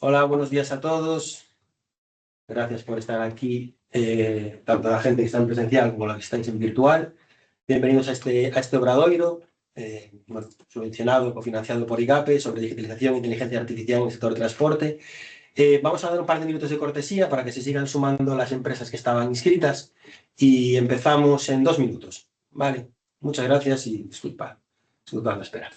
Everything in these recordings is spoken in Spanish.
Hola, buenos días a todos. Gracias por estar aquí, tanto la gente que está en presencial como la que estáis en virtual. Bienvenidos a este obradoiro, subvencionado, cofinanciado por IGAPE, sobre digitalización e inteligencia artificial en el sector transporte. Vamos a dar un par de minutos de cortesía para que se sigan sumando las empresas que estaban inscritas y empezamos en 2 minutos. Vale, muchas gracias y disculpad la espera.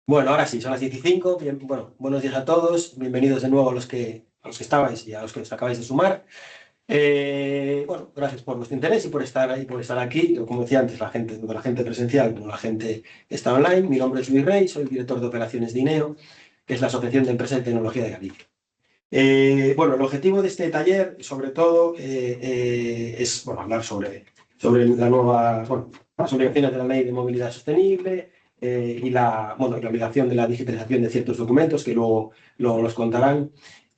Bueno, ahora sí, son las 15. Bien, bueno, buenos días a todos. Bienvenidos de nuevo a los que estabais y a los que os acabáis de sumar. Bueno, gracias por vuestro interés y por estar ahí, por estar aquí. Como decía antes, tanto la gente presencial como la gente que está online. Mi nombre es Luis Rey, soy el director de operaciones de INEO, que es la Asociación de Empresas de Tecnología de Galicia. Bueno, el objetivo de este taller, sobre todo, es hablar sobre las obligaciones de la Ley de Movilidad Sostenible y la obligación de la digitalización de ciertos documentos que luego los contarán.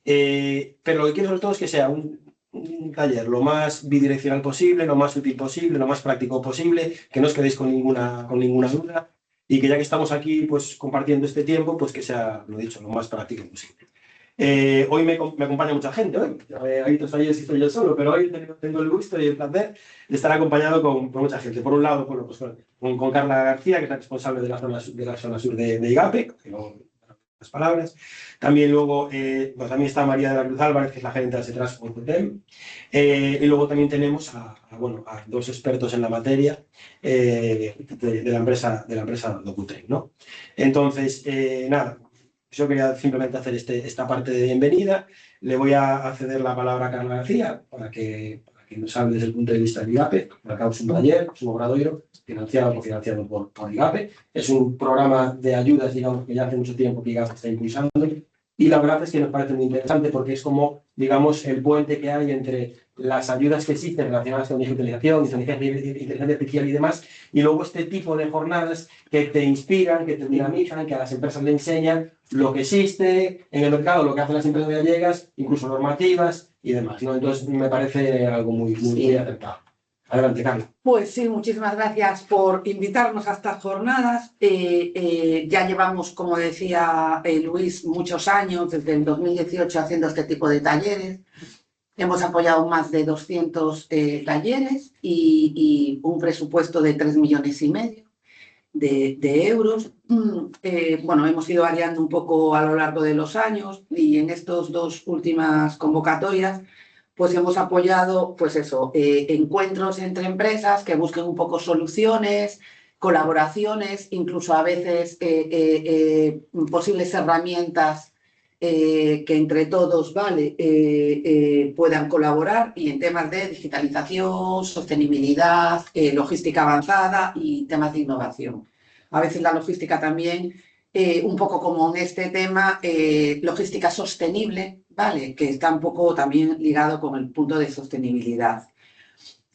Pero lo que quiero sobre todo es que sea un taller lo más bidireccional posible, lo más útil posible, lo más práctico posible, que no os quedéis con ninguna duda y que ya que estamos aquí pues compartiendo este tiempo, pues que sea, lo dicho, lo más práctico posible. Hoy me acompaña mucha gente. Hay otros talleres y estoy yo solo, pero hoy tengo el gusto y el placer de estar acompañado por mucha gente. Por un lado, con Carla García, que es la responsable de la zona sur de IGAPE, que luego las palabras. También luego también está María de la Cruz Álvarez, que es la gerente de Transporte. Y luego también tenemos a dos expertos en la materia de la empresa Docutrain, ¿no? Entonces, nada. Yo quería simplemente hacer esta parte de bienvenida. Le voy a ceder la palabra a Carla García para que nos hable desde el punto de vista del IGAPE. Acá es un taller, es un obradoiro, cofinanciado por IGAPE. Es un programa de ayudas, digamos, que ya hace mucho tiempo que IGAPE está impulsando. Y la verdad es que nos parece muy interesante porque es como, digamos, el puente que hay entre las ayudas que existen relacionadas con digitalización, inteligencia artificial y demás, y luego este tipo de jornadas que te inspiran, que te dinamizan, que a las empresas le enseñan lo que existe en el mercado, lo que hacen las empresas gallegas, incluso normativas y demás, ¿no? Entonces me parece algo muy acertado. Adelante, Carla. Pues sí, muchísimas gracias por invitarnos a estas jornadas. Ya llevamos, como decía Luis, muchos años, desde el 2018, haciendo este tipo de talleres. Hemos apoyado más de 200 talleres y un presupuesto de 3,5 millones de euros. Hemos ido variando un poco a lo largo de los años y en estas dos últimas convocatorias pues hemos apoyado encuentros entre empresas que busquen un poco soluciones, colaboraciones, incluso a veces posibles herramientas que entre todos, ¿vale? Puedan colaborar y en temas de digitalización, sostenibilidad, logística avanzada y temas de innovación. A veces la logística también, un poco como en este tema, logística sostenible, ¿vale? Que está un poco también ligado con el punto de sostenibilidad.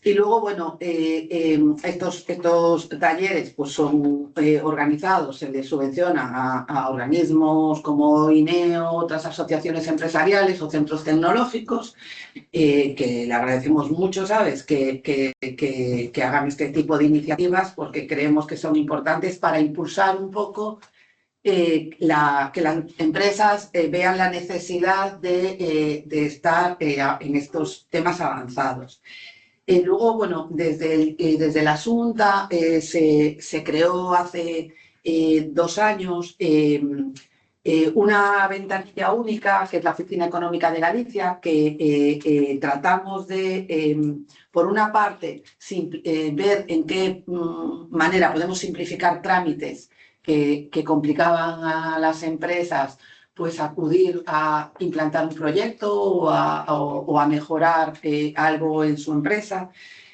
Y luego, bueno, estos talleres pues son organizados, se les subvenciona a organismos como INEO, otras asociaciones empresariales o centros tecnológicos, que le agradecemos mucho, ¿sabes?, que hagan este tipo de iniciativas porque creemos que son importantes para impulsar un poco que las empresas vean la necesidad de estar en estos temas avanzados. Luego, bueno, desde la Xunta se creó hace 2 años una ventanilla única, que es la Oficina Económica de Galicia, que tratamos de, por una parte, ver en qué manera podemos simplificar trámites que complicaban a las empresas, pues acudir a implantar un proyecto o a mejorar algo en su empresa.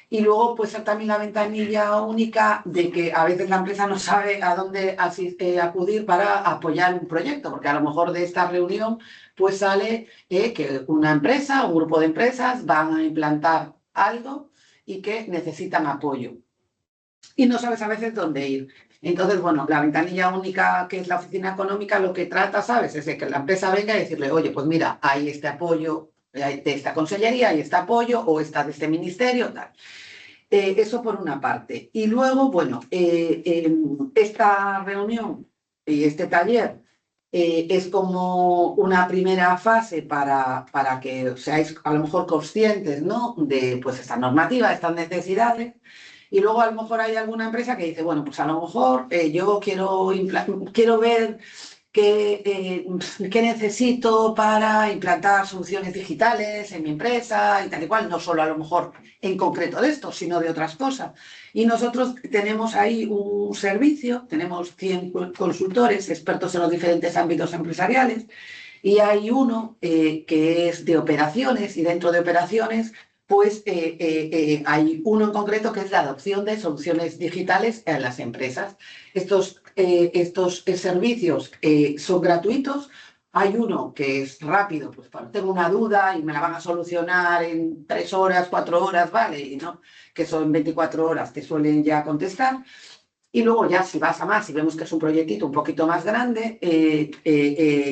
Y luego, pues también la ventanilla única de que a veces la empresa no sabe a dónde acudir para apoyar un proyecto, porque a lo mejor de esta reunión pues sale que una empresa, un grupo de empresas van a implantar algo y que necesitan apoyo. Y no sabes a veces dónde ir. Entonces, bueno, la ventanilla única, que es la oficina económica, lo que trata, ¿sabes?, es de que la empresa venga y decirle, oye, pues mira, hay este apoyo de esta consellería, hay este apoyo, o está de este ministerio, tal. Eso por una parte. Y luego, bueno, esta reunión y este taller es como una primera fase para que seáis a lo mejor conscientes, ¿no?, de pues esta normativa, estas necesidades. Y luego a lo mejor hay alguna empresa que dice, bueno, pues a lo mejor yo quiero ver qué necesito para implantar soluciones digitales en mi empresa y tal y cual, no solo a lo mejor en concreto de esto, sino de otras cosas. Y nosotros tenemos ahí un servicio, tenemos 100 consultores, expertos en los diferentes ámbitos empresariales, y hay uno que es de operaciones, y dentro de operaciones pues hay uno en concreto que es la adopción de soluciones digitales en las empresas. Estos servicios son gratuitos. Hay uno que es rápido, pues tengo una duda y me la van a solucionar en 3 horas, 4 horas, ¿vale? Y no, que son 24 horas, te suelen ya contestar. Y luego ya si vas a más, si vemos que es un proyectito un poquito más grande,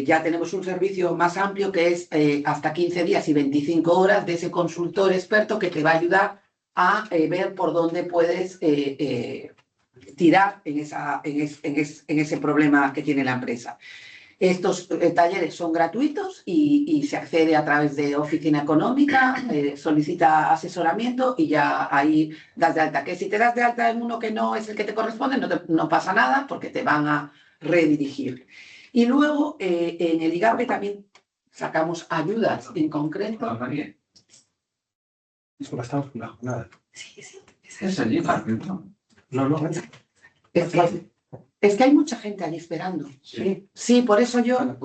ya tenemos un servicio más amplio que es hasta 15 días y 25 horas de ese consultor experto que te va a ayudar a ver por dónde puedes tirar en ese problema que tiene la empresa. Estos talleres son gratuitos y se accede a través de Oficina Económica, solicita asesoramiento y ya ahí das de alta. Que si te das de alta en uno que no es el que te corresponde, no pasa nada porque te van a redirigir. Y luego en el IGAPE también sacamos ayudas en concreto. Disculpa, estamos con la jornada. Sí. Es el IGAPE, ¿no? No. Es que hay mucha gente allí esperando. Sí, por eso yo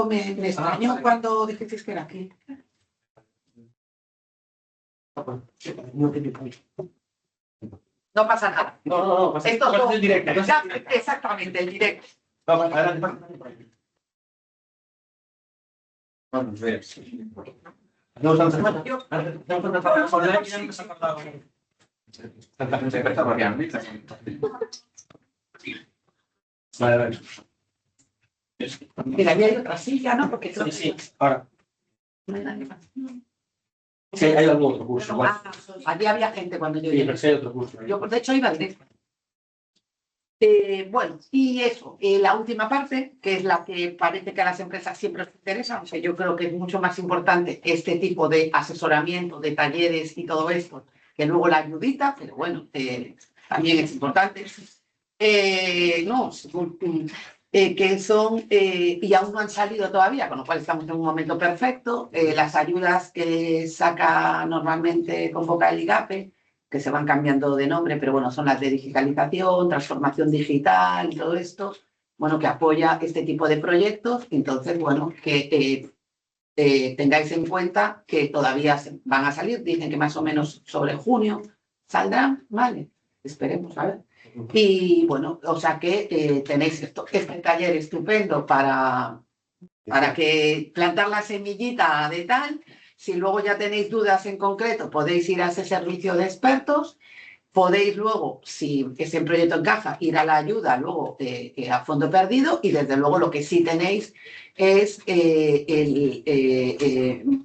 me extrañó cuando dijisteis que era aquí. No pasa nada. No. Esto es directo. exactamente, el directo. Vamos, adelante. Vamos a ver. Tanta gente que está variando. Vale. Mira, aquí hay otra silla, ¿no? Porque Sí. Ahora, no hay nadie más. sí, hay algún otro curso. Igual. Allí había gente cuando yo Sí, llegué. pero sí hay otro curso. Yo, de hecho, iba directo. Bueno, y eso, la última parte, que es la que parece que a las empresas siempre les interesa, o sea, yo creo que es mucho más importante este tipo de asesoramiento, de talleres y todo esto, que luego la ayudita, pero bueno, también es importante. Que son, y aún no han salido todavía, con lo cual estamos en un momento perfecto, las ayudas que saca normalmente convoca el IGAPE, que se van cambiando de nombre, pero bueno, son las de digitalización, transformación digital y todo esto, bueno, que apoya este tipo de proyectos. Entonces, bueno, que tengáis en cuenta que todavía van a salir, dicen que más o menos sobre junio saldrán, ¿vale? Esperemos, a ver. Y bueno, o sea que tenéis este taller estupendo para que plantar la semillita de tal. Si luego ya tenéis dudas en concreto, podéis ir a ese servicio de expertos. Podéis luego, si ese proyecto encaja, ir a la ayuda luego a fondo perdido, y desde luego lo que sí tenéis es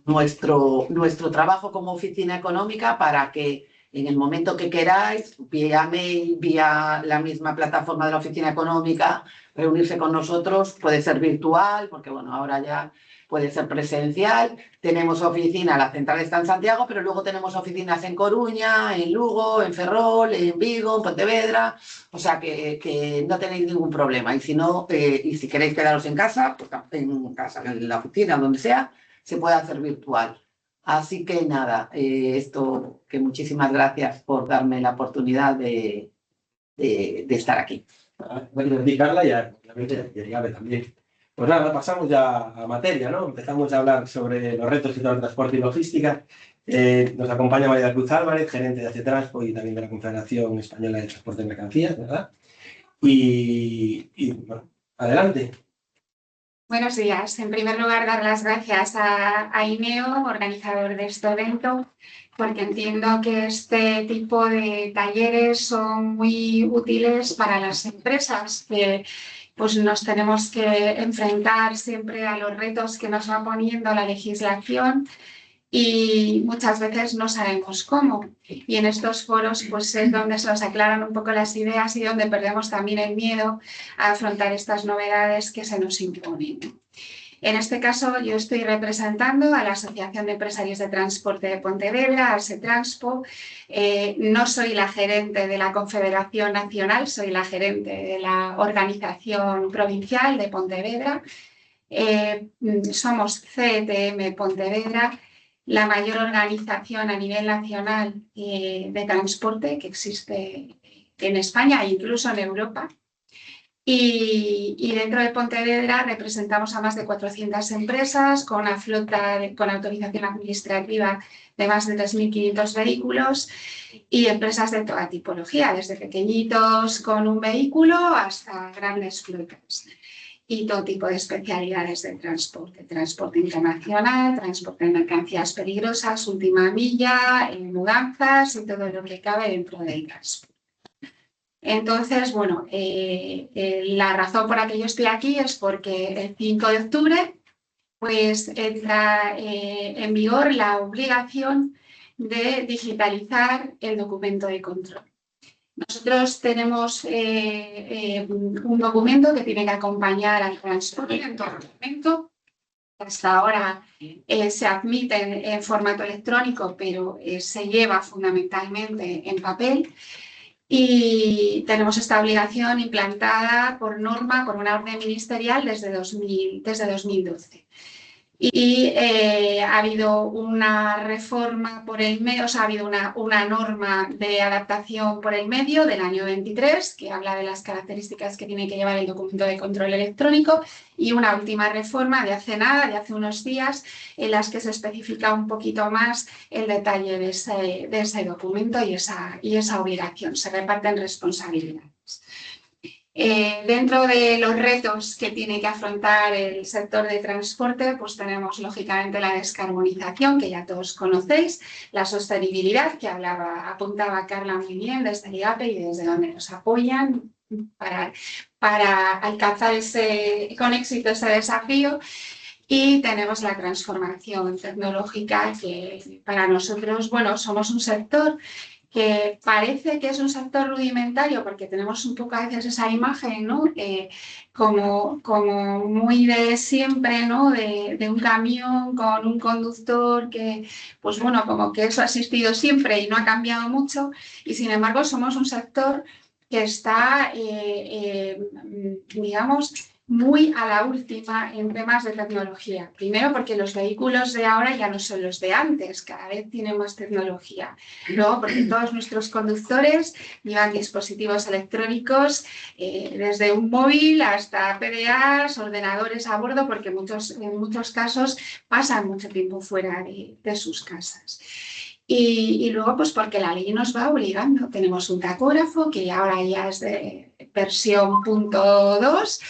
nuestro trabajo como oficina económica para que en el momento que queráis, vía mail, vía la misma plataforma de la oficina económica, reunirse con nosotros, puede ser virtual, porque bueno, ahora ya puede ser presencial. Tenemos oficina, la central está en Santiago, pero luego tenemos oficinas en Coruña, en Lugo, en Ferrol, en Vigo, en Pontevedra, o sea que no tenéis ningún problema. Y si no, y si queréis quedaros en casa, pues en la oficina, donde sea, se puede hacer virtual. Así que nada, esto, que muchísimas gracias por darme la oportunidad de estar aquí. Bueno, Carla y a Gabe también. Pues nada, pasamos ya a materia, ¿no? Empezamos a hablar sobre los retos del transporte y logística. Nos acompaña María Cruz Álvarez, gerente de ACETRANSPO y también de la Confederación Española de Transporte de Mercancías, ¿verdad? Y bueno, adelante. Buenos días. En primer lugar, dar las gracias a INEO, organizador de este evento, porque entiendo que este tipo de talleres son muy útiles para las empresas, que pues nos tenemos que enfrentar siempre a los retos que nos va poniendo la legislación y muchas veces no sabemos cómo. Y en estos foros pues es donde se nos aclaran un poco las ideas y donde perdemos también el miedo a afrontar estas novedades que se nos imponen. En este caso yo estoy representando a la Asociación de Empresarios de Transporte de Pontevedra, ASETRANSPO. No soy la gerente de la Confederación Nacional, soy la gerente de la Organización Provincial de Pontevedra. Somos CETM Pontevedra, la mayor organización a nivel nacional de transporte que existe en España e incluso en Europa. Y dentro de Pontevedra representamos a más de 400 empresas con una flota con autorización administrativa de más de 3.500 vehículos y empresas de toda tipología, desde pequeñitos con un vehículo hasta grandes flotas. Y todo tipo de especialidades de transporte, transporte internacional, transporte de mercancías peligrosas, última milla, mudanzas y todo lo que cabe dentro del transporte. Entonces, bueno, la razón por la que yo estoy aquí es porque el 5 de octubre pues entra en vigor la obligación de digitalizar el documento de control. Nosotros tenemos un documento que tiene que acompañar al transporte en todo momento. Hasta ahora se admiten en formato electrónico, pero se lleva fundamentalmente en papel. Y tenemos esta obligación implantada por norma, por una orden ministerial desde 2012. Y ha habido una reforma por el medio, o sea, ha habido una norma de adaptación por el medio del año 23, que habla de las características que tiene que llevar el documento de control electrónico, y una última reforma de hace nada, de hace unos días, en las que se especifica un poquito más el detalle de ese documento y esa obligación. Se reparten responsabilidades. Dentro de los retos que tiene que afrontar el sector de transporte, pues tenemos lógicamente la descarbonización, que ya todos conocéis, la sostenibilidad, que apuntaba Carla muy bien desde el IAPE y desde donde nos apoyan para alcanzar con éxito ese desafío. Y tenemos la transformación tecnológica, que para nosotros, bueno, somos un sector que parece que es un sector rudimentario, porque tenemos un poco a veces esa imagen, ¿no? Como muy de siempre, ¿no? De un camión con un conductor que, pues bueno, como que eso ha existido siempre y no ha cambiado mucho, y sin embargo somos un sector que está, digamos, muy a la última en temas de tecnología. Primero porque los vehículos de ahora ya no son los de antes, cada vez tienen más tecnología. Luego porque todos nuestros conductores llevan dispositivos electrónicos, desde un móvil hasta PDAs, ordenadores a bordo, porque en muchos casos pasan mucho tiempo fuera de sus casas. Y luego, pues porque la ley nos va obligando. Tenemos un tacógrafo que ahora ya es de versión .2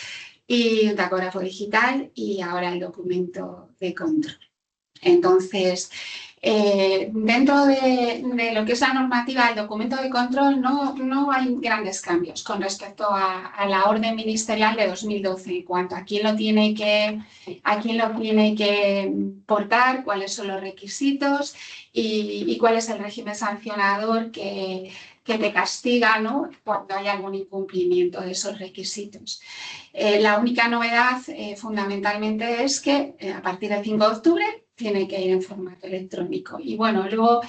y un tacógrafo digital y ahora el documento de control. Entonces, dentro de lo que es la normativa del documento de control no hay grandes cambios con respecto a la orden ministerial de 2012 en cuanto a quién lo tiene que portar, cuáles son los requisitos y cuál es el régimen sancionador que te castiga, ¿no?, cuando hay algún incumplimiento de esos requisitos. La única novedad fundamentalmente es que a partir del 5 de octubre tiene que ir en formato electrónico. Y bueno, luego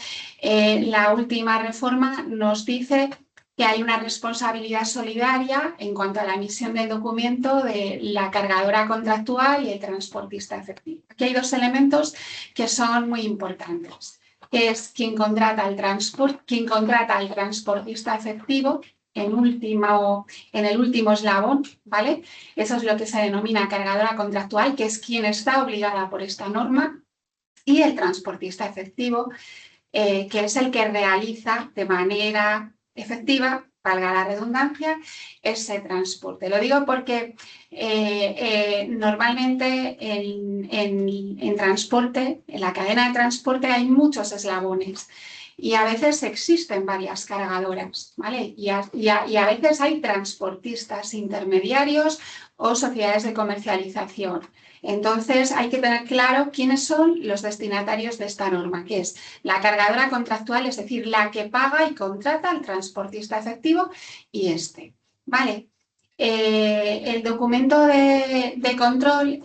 la última reforma nos dice que hay una responsabilidad solidaria en cuanto a la emisión del documento de la cargadora contractual y el transportista efectivo. Aquí hay dos elementos que son muy importantes, que es quien contrata al transportista efectivo en el último eslabón, ¿vale? Eso es lo que se denomina cargadora contractual, que es quien está obligada por esta norma, y el transportista efectivo, que es el que realiza de manera efectiva, valga la redundancia, ese transporte. Lo digo porque normalmente en transporte, en la cadena de transporte hay muchos eslabones y a veces existen varias cargadoras, ¿vale? Y a veces hay transportistas intermediarios o sociedades de comercialización. Entonces hay que tener claro quiénes son los destinatarios de esta norma, que es la cargadora contractual, es decir, la que paga y contrata al transportista efectivo y ¿vale? El documento de control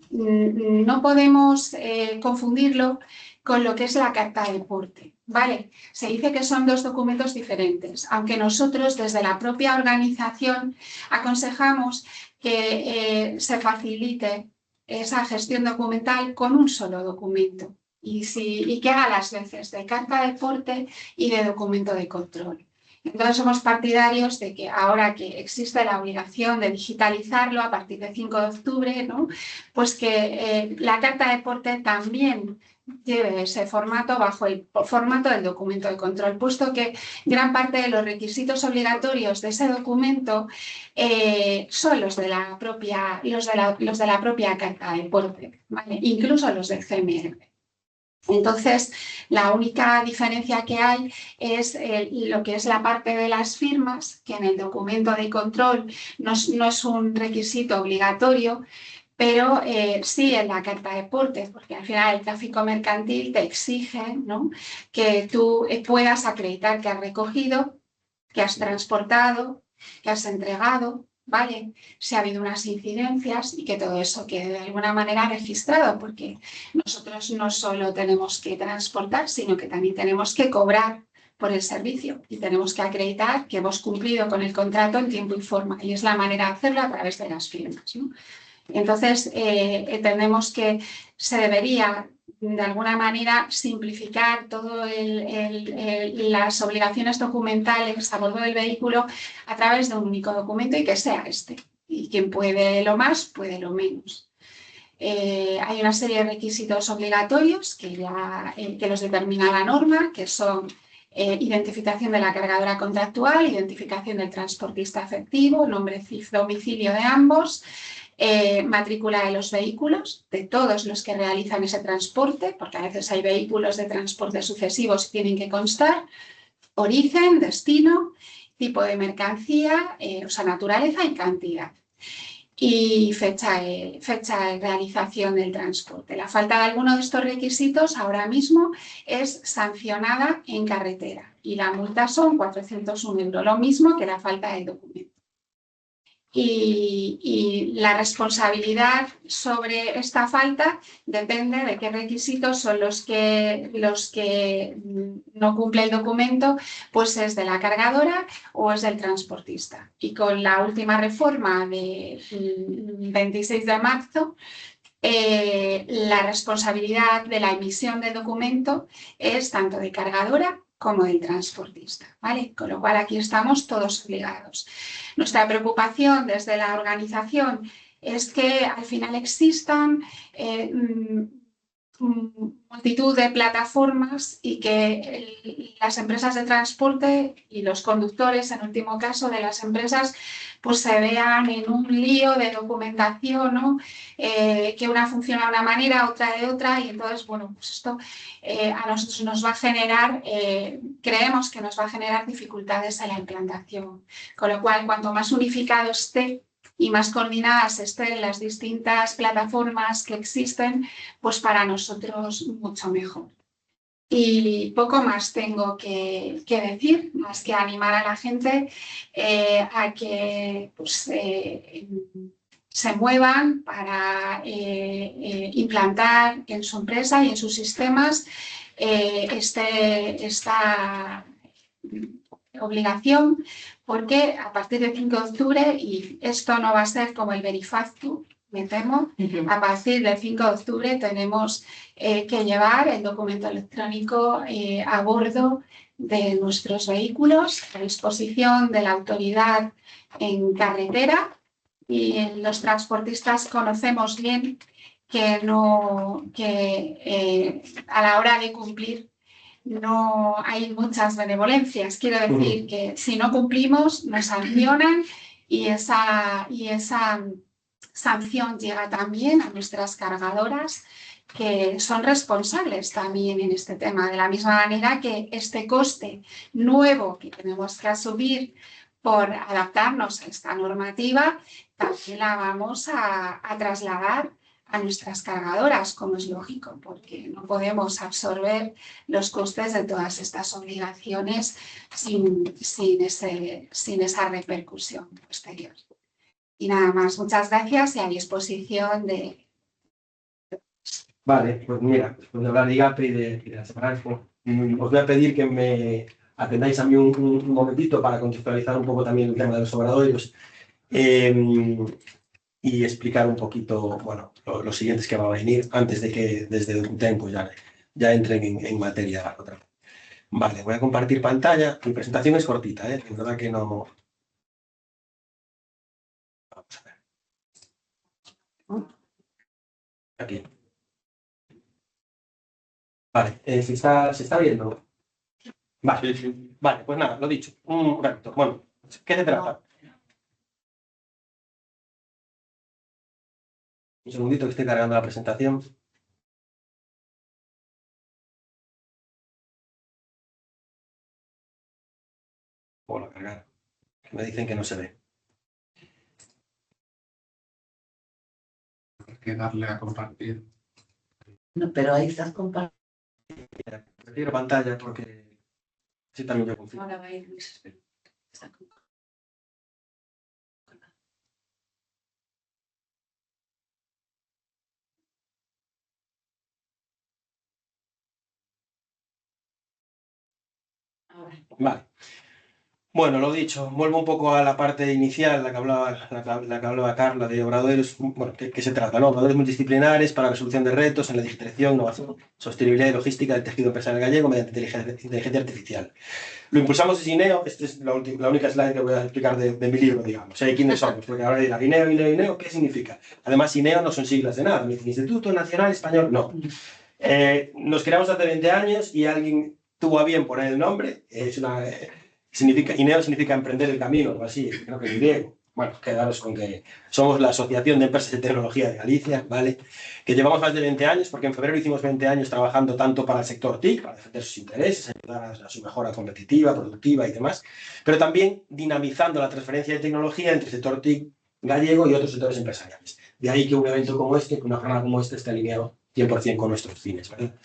no podemos confundirlo con lo que es la carta de porte, ¿vale? Se dice que son dos documentos diferentes, aunque nosotros desde la propia organización aconsejamos que se facilite esa gestión documental con un solo documento y que haga las veces de carta de porte y de documento de control. Entonces somos partidarios de que ahora que existe la obligación de digitalizarlo a partir del 5 de octubre, ¿no?, pues que la carta de porte también lleve ese formato bajo el formato del documento de control, puesto que gran parte de los requisitos obligatorios de ese documento son los de la propia carta de porte, ¿vale?, incluso los del CMR. Entonces, la única diferencia que hay es lo que es la parte de las firmas, que en el documento de control no es un requisito obligatorio, pero sí en la carta de porte, porque al final el tráfico mercantil te exige, ¿no?, que tú puedas acreditar que has recogido, que has transportado, que has entregado, ¿vale?, si ha habido unas incidencias y que todo eso quede de alguna manera registrado, porque nosotros no solo tenemos que transportar, sino que también tenemos que cobrar por el servicio y tenemos que acreditar que hemos cumplido con el contrato en tiempo y forma, y es la manera de hacerlo a través de las firmas, ¿no? Entonces, entendemos que se debería de alguna manera simplificar todas las obligaciones documentales a bordo del vehículo a través de un único documento y que sea y quien puede lo más, puede lo menos. Hay una serie de requisitos obligatorios que los determina la norma, que son identificación de la cargadora contractual, identificación del transportista efectivo, nombre, CIF, domicilio de ambos, matrícula de los vehículos, de todos los que realizan ese transporte, porque a veces hay vehículos de transporte sucesivos y tienen que constar, origen, destino, tipo de mercancía, o sea, naturaleza y cantidad. Y fecha de realización del transporte. La falta de alguno de estos requisitos ahora mismo es sancionada en carretera y la multa son 401 €, lo mismo que la falta del documento. y la responsabilidad sobre esta falta depende de qué requisitos son los que no cumple el documento, pues es de la cargadora o es del transportista. Y con la última reforma del 26 de marzo, la responsabilidad de la emisión del documento es tanto de cargadora como del transportista, ¿vale? Con lo cual aquí estamos todos obligados. Nuestra preocupación desde la organización es que al final existan multitud de plataformas y que las empresas de transporte y los conductores, en último caso, de las empresas, pues se vean en un lío de documentación, ¿no? Que una funciona de una manera, otra de otra, y entonces, bueno, pues esto a nosotros nos va a generar, creemos que nos va a generar dificultades en la implantación. Con lo cual, cuanto más unificado esté y más coordinadas estén las distintas plataformas que existen, pues para nosotros mucho mejor. Y poco más tengo que decir, más que animar a la gente a que pues, se muevan para implantar en su empresa y en sus sistemas esta obligación, porque a partir del 5 de octubre, y esto no va a ser como el Verifactu, me temo, a partir del 5 de octubre tenemos que llevar el documento electrónico a bordo de nuestros vehículos a disposición de la autoridad en carretera, y los transportistas conocemos bien que a la hora de cumplir no hay muchas benevolencias. Quiero decir que si no cumplimos nos sancionan, y esa sanción llega también a nuestras cargadoras, que son responsables también en este tema, de la misma manera que este coste nuevo que tenemos que asumir por adaptarnos a esta normativa, también la vamos a trasladar a nuestras cargadoras, como es lógico, porque no podemos absorber los costes de todas estas obligaciones sin esa repercusión posterior. Y nada más, muchas gracias y a disposición de... Vale, pues mira, después de hablar de IGAPE y de la Separanco, os voy a pedir que me atendáis a mí un momentito para contextualizar un poco también el tema de los obradoiros y explicar un poquito, bueno, los siguientes que va a venir antes de que desde un tiempo ya entren en materia otra vez. Vale, voy a compartir pantalla. Mi presentación es cortita, de verdad que no... Vamos a ver. Aquí. Vale, ¿se está viendo? Vale, vale, pues nada, lo dicho. Un ratito. Bueno, ¿qué se trata? Un segundito que estoy cargando la presentación. Vuelvo a cargar. Que me dicen que no se ve. Hay que darle a compartir. No, pero ahí estás compartiendo. Retiro pantalla porque así también yo confío. Ahora va a ir Luis. Está ahora. Vale. Bueno, lo dicho, vuelvo un poco a la parte inicial, la que hablaba Carla, de obradoiros, bueno, ¿qué se trata? ¿No? Obradoiros multidisciplinares para la resolución de retos en la digitalización, innovación, sostenibilidad y logística del tejido empresarial gallego mediante inteligencia artificial. Lo impulsamos desde INEO, esta es la única slide que voy a explicar de mi libro, digamos. ¿Quiénes somos? Porque ahora dirá, INEO, ¿qué significa? Además, INEO no son siglas de nada, Instituto Nacional Español, no. Nos creamos hace 20 años y alguien tuvo a bien poner el nombre, INEO significa emprender el camino, o así, creo que en griego. Bueno, quedaros con que somos la Asociación de Empresas de Tecnología de Galicia, ¿vale? Que llevamos más de 20 años, porque en febrero hicimos 20 años trabajando tanto para el sector TIC, para defender sus intereses, ayudar a su mejora competitiva, productiva y demás, pero también dinamizando la transferencia de tecnología entre el sector TIC gallego y otros sectores empresariales. De ahí que un evento como este, que una jornada como esta, esté alineado 100% con nuestros fines, ¿verdad?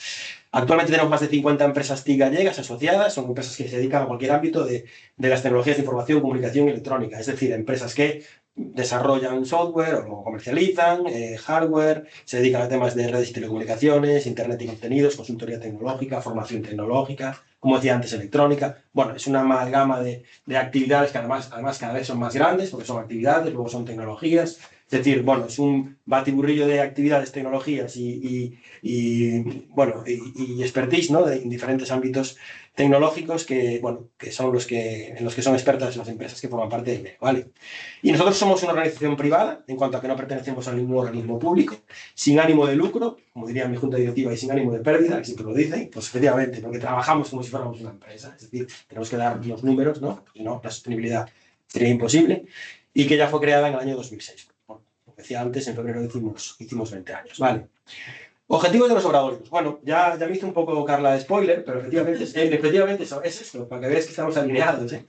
Actualmente tenemos más de 50 empresas TIC gallegas asociadas, son empresas que se dedican a cualquier ámbito de las tecnologías de información, comunicación y electrónica, es decir, empresas que desarrollan software o lo comercializan, hardware, se dedican a temas de redes y telecomunicaciones, internet y contenidos, consultoría tecnológica, formación tecnológica, como decía antes, electrónica. Bueno, es una amalgama de actividades que además cada vez son más grandes, porque son actividades, luego son tecnologías. Es decir, bueno, es un batiburrillo de actividades, tecnologías y expertise, ¿no? En diferentes ámbitos tecnológicos que, bueno, que son en los que son expertas las empresas que forman parte de INEO, ¿vale? Y nosotros somos una organización privada, en cuanto a que no pertenecemos a ningún organismo público, sin ánimo de lucro, como diría mi junta directiva, y sin ánimo de pérdida, que siempre lo dicen, pues efectivamente, porque trabajamos como si fuéramos una empresa, es decir, tenemos que dar los números, ¿no? Porque si no, la sostenibilidad sería imposible, y que ya fue creada en el año 2006. Como decía antes, en febrero hicimos 20 años, ¿vale? Objetivos de los obradoiros. Bueno, ya me hizo un poco Carla de spoiler, pero efectivamente eso, es esto, para que veáis que estamos alineados, ¿eh?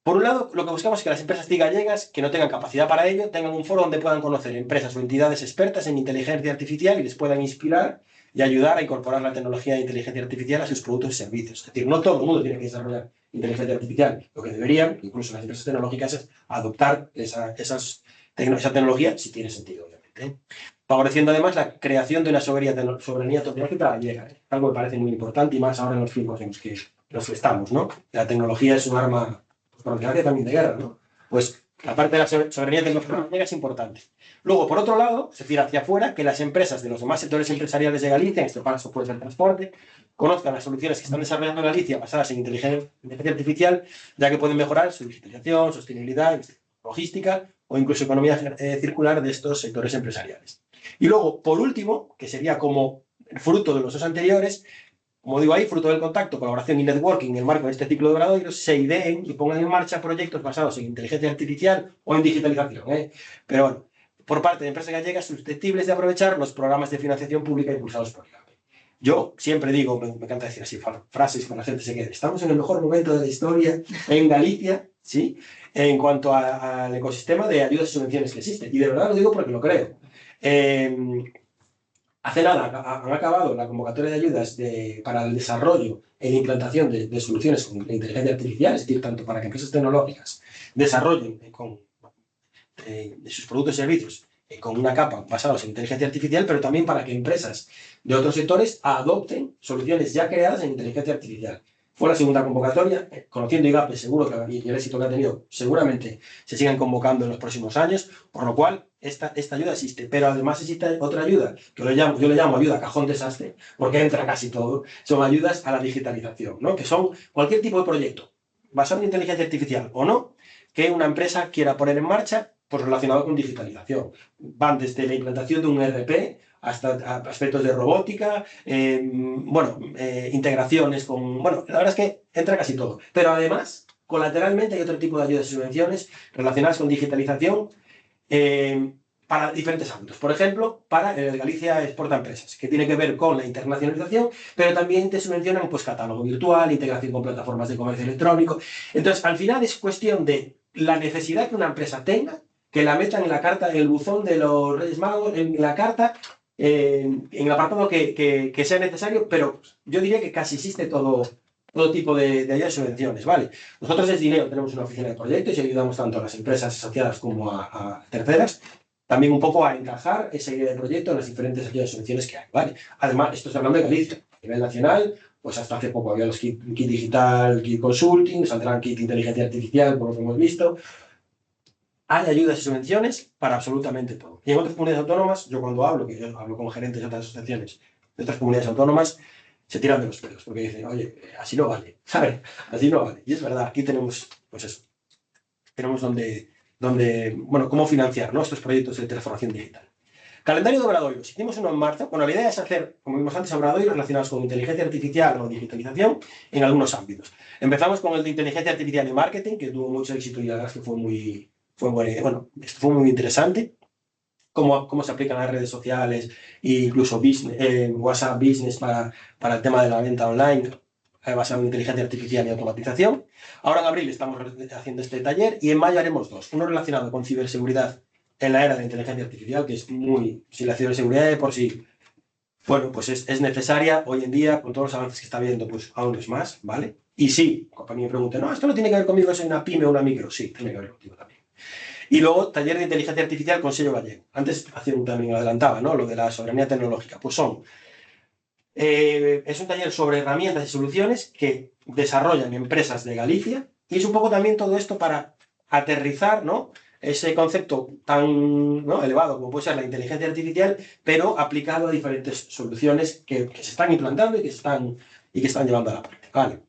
Por un lado, lo que buscamos es que las empresas TIC gallegas, que no tengan capacidad para ello, tengan un foro donde puedan conocer empresas o entidades expertas en inteligencia artificial y les puedan inspirar y ayudar a incorporar la tecnología de inteligencia artificial a sus productos y servicios. Es decir, no todo el mundo tiene que desarrollar inteligencia artificial. Lo que deberían, incluso las empresas tecnológicas, es adoptar esa tecnología si tiene sentido, obviamente. Favoreciendo además la creación de una soberanía tecnológica gallega. Algo que me parece muy importante y más ahora en los tiempos en los que estamos, ¿no? La tecnología es un arma, por desgracia, también de guerra, ¿no? Pues la parte de la soberanía tecnológica es importante. Luego, por otro lado, es decir, hacia afuera, que las empresas de los demás sectores empresariales de Galicia, en este caso puede ser el transporte, conozcan las soluciones que están desarrollando en Galicia basadas en inteligencia artificial, ya que pueden mejorar su digitalización, sostenibilidad, logística o incluso economía circular de estos sectores empresariales. Y luego, por último, que sería como fruto de los dos anteriores, como digo ahí, fruto del contacto, colaboración y networking en el marco de este ciclo de obradoiros, se ideen y pongan en marcha proyectos basados en inteligencia artificial o en digitalización. Pero bueno, por parte de empresas gallegas susceptibles de aprovechar los programas de financiación pública impulsados por IGAPE. Yo siempre digo, me encanta decir así, frases para la gente se quede, estamos en el mejor momento de la historia en Galicia, ¿sí? En cuanto al ecosistema de ayudas y subvenciones que existe. Y de verdad lo digo porque lo creo. Hace nada han acabado la convocatoria de ayudas para el desarrollo e implantación de soluciones con inteligencia artificial, es decir, tanto para que empresas tecnológicas desarrollen sus productos y servicios con una capa basados en inteligencia artificial, pero también para que empresas de otros sectores adopten soluciones ya creadas en inteligencia artificial. Fue la segunda convocatoria, conociendo IGAPE seguro que y el éxito que ha tenido, seguramente se sigan convocando en los próximos años, por lo cual esta ayuda existe, pero además existe otra ayuda, que yo le llamo ayuda cajón desastre, porque entra casi todo, son ayudas a la digitalización, ¿no? Que son cualquier tipo de proyecto, basado en inteligencia artificial o no, que una empresa quiera poner en marcha, pues relacionado con digitalización. Van desde la implantación de un ERP hasta aspectos de robótica, integraciones con... Bueno, la verdad es que entra casi todo. Pero además, colateralmente hay otro tipo de ayudas y subvenciones relacionadas con digitalización para diferentes ámbitos. Por ejemplo, para el Galicia Exporta Empresas, que tiene que ver con la internacionalización, pero también te subvencionan pues, catálogo virtual, integración con plataformas de comercio electrónico. Entonces, al final es cuestión de la necesidad que una empresa tenga, que la metan en la carta, en el buzón de los Reyes Magos, en la carta, en el apartado que sea necesario, pero yo diría que casi existe todo tipo de ayudas y subvenciones, ¿vale? Nosotros desde INEO tenemos una oficina de proyectos y ayudamos tanto a las empresas asociadas como a terceras, también un poco a encajar esa idea de proyecto en las diferentes ayudas y subvenciones que hay, ¿vale? Además, esto es hablando de Galicia, a nivel nacional, pues hasta hace poco había los kit digital, kit consulting, saldrán kit inteligencia artificial, por lo que hemos visto. Hay ayudas y subvenciones para absolutamente todo. Y en otras comunidades autónomas, yo cuando hablo, que yo hablo con gerentes de otras asociaciones de otras comunidades autónomas, se tiran de los pelos, porque dicen, oye, así no vale, ¿sabes? Así no vale. Y es verdad, aquí tenemos, pues eso, tenemos cómo financiar, ¿no? Estos proyectos de transformación digital. Calendario de obradoiros. Hicimos uno en marzo. Bueno, la idea es hacer, como vimos antes, obradoiros relacionados con inteligencia artificial o digitalización en algunos ámbitos. Empezamos con el de inteligencia artificial y marketing, que tuvo mucho éxito y la verdad es que fue muy interesante. Cómo se aplican las redes sociales e incluso WhatsApp Business para el tema de la venta online basado en inteligencia artificial y automatización. Ahora en abril estamos haciendo este taller y en mayo haremos dos. Uno relacionado con ciberseguridad en la era de la inteligencia artificial, que es si la ciberseguridad de por sí, bueno, pues es necesaria hoy en día, con todos los avances que está habiendo, pues aún es más, ¿vale? Y sí, cuando me pregunten, no, esto no tiene que ver conmigo, soy una pyme o una micro, sí, tiene que ver contigo también. Y luego, taller de inteligencia artificial con sello gallego. Antes también adelantaba, ¿no? Lo de la soberanía tecnológica. Pues es un taller sobre herramientas y soluciones que desarrollan empresas de Galicia, y es un poco también todo esto para aterrizar, ¿no?, ese concepto tan, ¿no?, elevado como puede ser la inteligencia artificial, pero aplicado a diferentes soluciones que se están implantando y que están llevando a la práctica. Vale.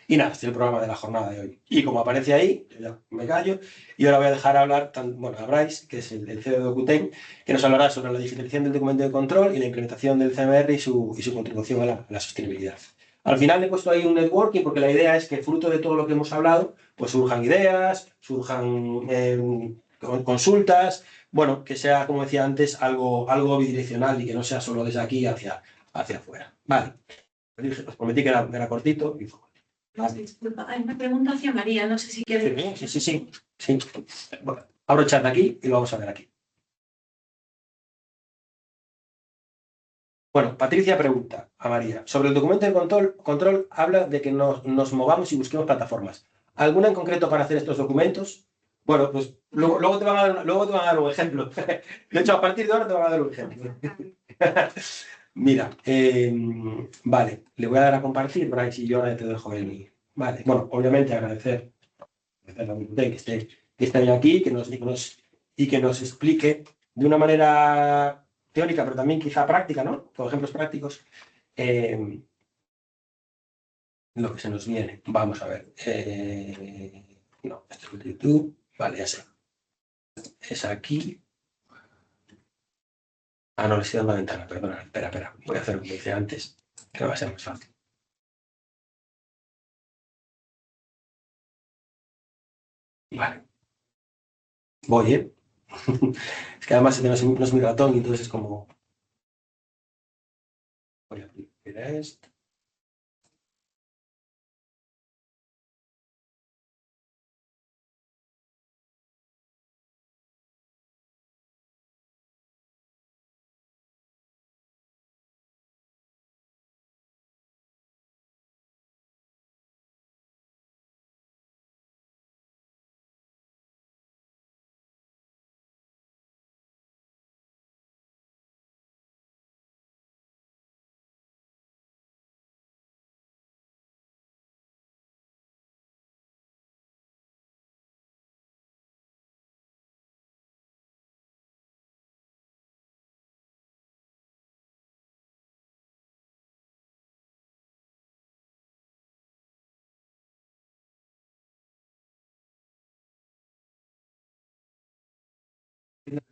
Y nada, este es el programa de la jornada de hoy. Y como aparece ahí, yo ya me callo, y ahora voy a dejar hablar a Bryce, que es el CEO de Docuten, que nos hablará sobre la digitalización del documento de control y la implementación del CMR y su contribución a la sostenibilidad. Al final le he puesto ahí un networking porque la idea es que fruto de todo lo que hemos hablado, pues surjan ideas, surjan consultas, bueno, que sea, como decía antes, algo bidireccional y que no sea solo desde aquí hacia afuera. Vale, os prometí que era cortito y fue. Disculpa, hay una pregunta hacia María, no sé si quieres. Sí. Bueno, abro el chat de aquí y lo vamos a ver aquí. Bueno, Patricia pregunta a María, sobre el documento de control habla de que nos movamos y busquemos plataformas. ¿Alguna en concreto para hacer estos documentos? Bueno, pues luego te van a dar un ejemplo. De hecho, a partir de ahora te van a dar un ejemplo. Mira, vale, le voy a dar a compartir, Bryce, y yo ahora te dejo el... Vale, bueno, obviamente agradecer a Docuten que esté aquí, que nos explique de una manera teórica, pero también quizá práctica, ¿no?, con ejemplos prácticos, lo que se nos viene. Vamos a ver. No, esto es de YouTube. Vale, ya sé. Es aquí. Ah, no, le estoy dando la ventana, perdona. Espera. Voy a hacer lo que hice antes, que va a ser más fácil. Vale. Voy, ¿eh? Es que además no es mi ratón y entonces es como... Voy a abrir esto.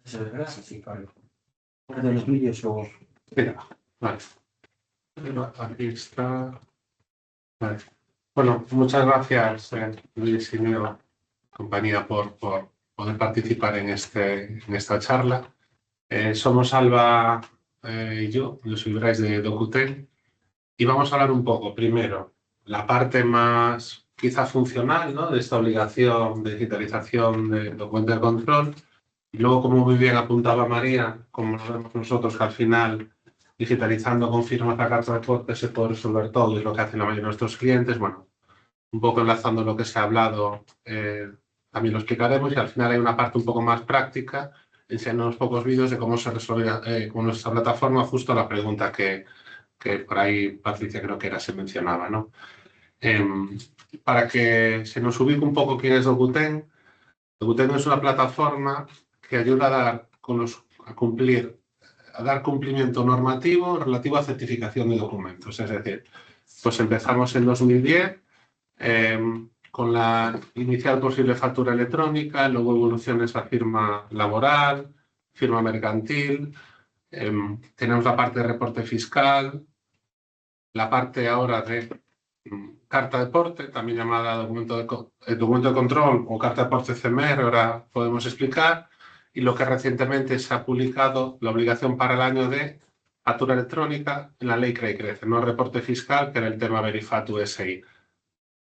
Sí, claro. De los vídeos o... Mira, vale. Aquí está. Vale. Bueno, muchas gracias, Luis y Neo, compañía, por poder participar en esta charla. Somos Alba y yo soy Bryce de Docuten, y vamos a hablar un poco, primero, la parte más quizá funcional, ¿no?, de esta obligación de digitalización del documento de control. Y luego, como muy bien apuntaba María, como lo vemos nosotros, que al final, digitalizando con firmas la carta de porte se puede resolver todo, y es lo que hacen la mayoría de nuestros clientes. Bueno, un poco enlazando lo que se ha hablado, también lo explicaremos, y al final hay una parte un poco más práctica, enseñando unos pocos vídeos de cómo se resuelve con nuestra plataforma justo la pregunta que por ahí, Patricia, creo que se mencionaba, ¿no? Para que se nos ubique un poco quién es Docuten. Docuten es una plataforma que ayuda a dar cumplimiento normativo relativo a certificación de documentos. Es decir, pues empezamos en 2010 con la inicial posible factura electrónica, luego evoluciones a firma laboral, firma mercantil, tenemos la parte de reporte fiscal, la parte ahora de carta de porte, también llamada documento de control o carta de porte CMR, ahora podemos explicar, y lo que recientemente se ha publicado, la obligación para el año de factura electrónica en la ley CREA y CRECE, no reporte fiscal, que era el tema Verifatu SI,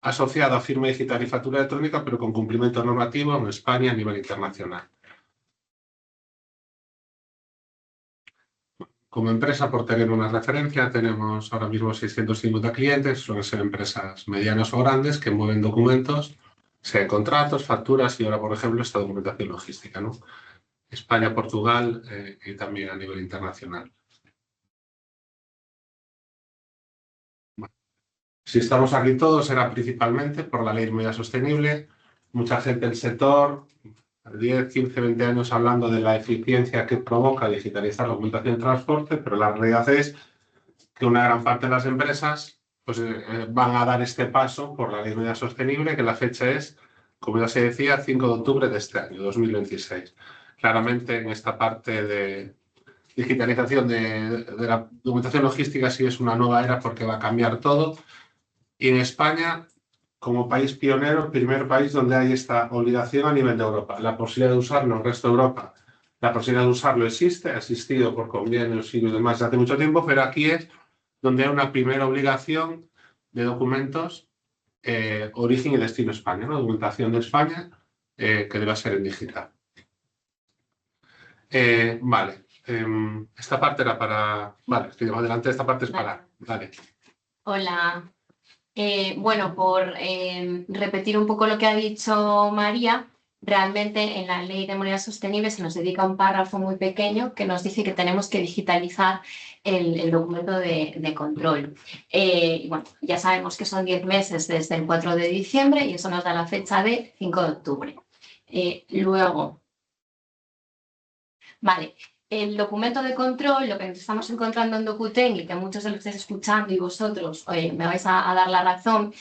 asociado a firma digital y factura electrónica, pero con cumplimiento normativo en España a nivel internacional. Como empresa, por tener una referencia, tenemos ahora mismo 650 clientes, suelen ser empresas medianas o grandes que mueven documentos sea contratos, facturas y ahora, por ejemplo, esta documentación logística, ¿no? España, Portugal y también a nivel internacional. Bueno, si estamos aquí todos será principalmente por la Ley de Movilidad Sostenible. Mucha gente del sector, 10, 15, 20 años hablando de la eficiencia que provoca digitalizar la documentación de transporte, pero la realidad es que una gran parte de las empresas pues, van a dar este paso por la Ley de Movilidad Sostenible, que la fecha es, como ya se decía, 5 de octubre de este año, 2026. Claramente en esta parte de digitalización de la documentación logística sí es una nueva era porque va a cambiar todo. Y en España, como país pionero, el primer país donde hay esta obligación a nivel de Europa. La posibilidad de usarlo en el resto de Europa, la posibilidad de usarlo existe, ha existido por convenios y demás desde hace mucho tiempo, pero aquí es donde hay una primera obligación de documentos origen y destino España, ¿no? Documentación de España que debe ser en digital. Vale, esta parte era para... Vale, que adelante, esta parte es para... Vale. Hola. Bueno, por repetir un poco lo que ha dicho María, realmente en la Ley de Movilidad Sostenible se nos dedica un párrafo muy pequeño que nos dice que tenemos que digitalizar el documento de control. Y bueno, ya sabemos que son 10 meses desde el 4 de diciembre y eso nos da la fecha de 5 de octubre. Luego, vale. El documento de control, lo que nos estamos encontrando en Docuten y que muchos de los que estáis escuchando y vosotros me vais a dar la razón,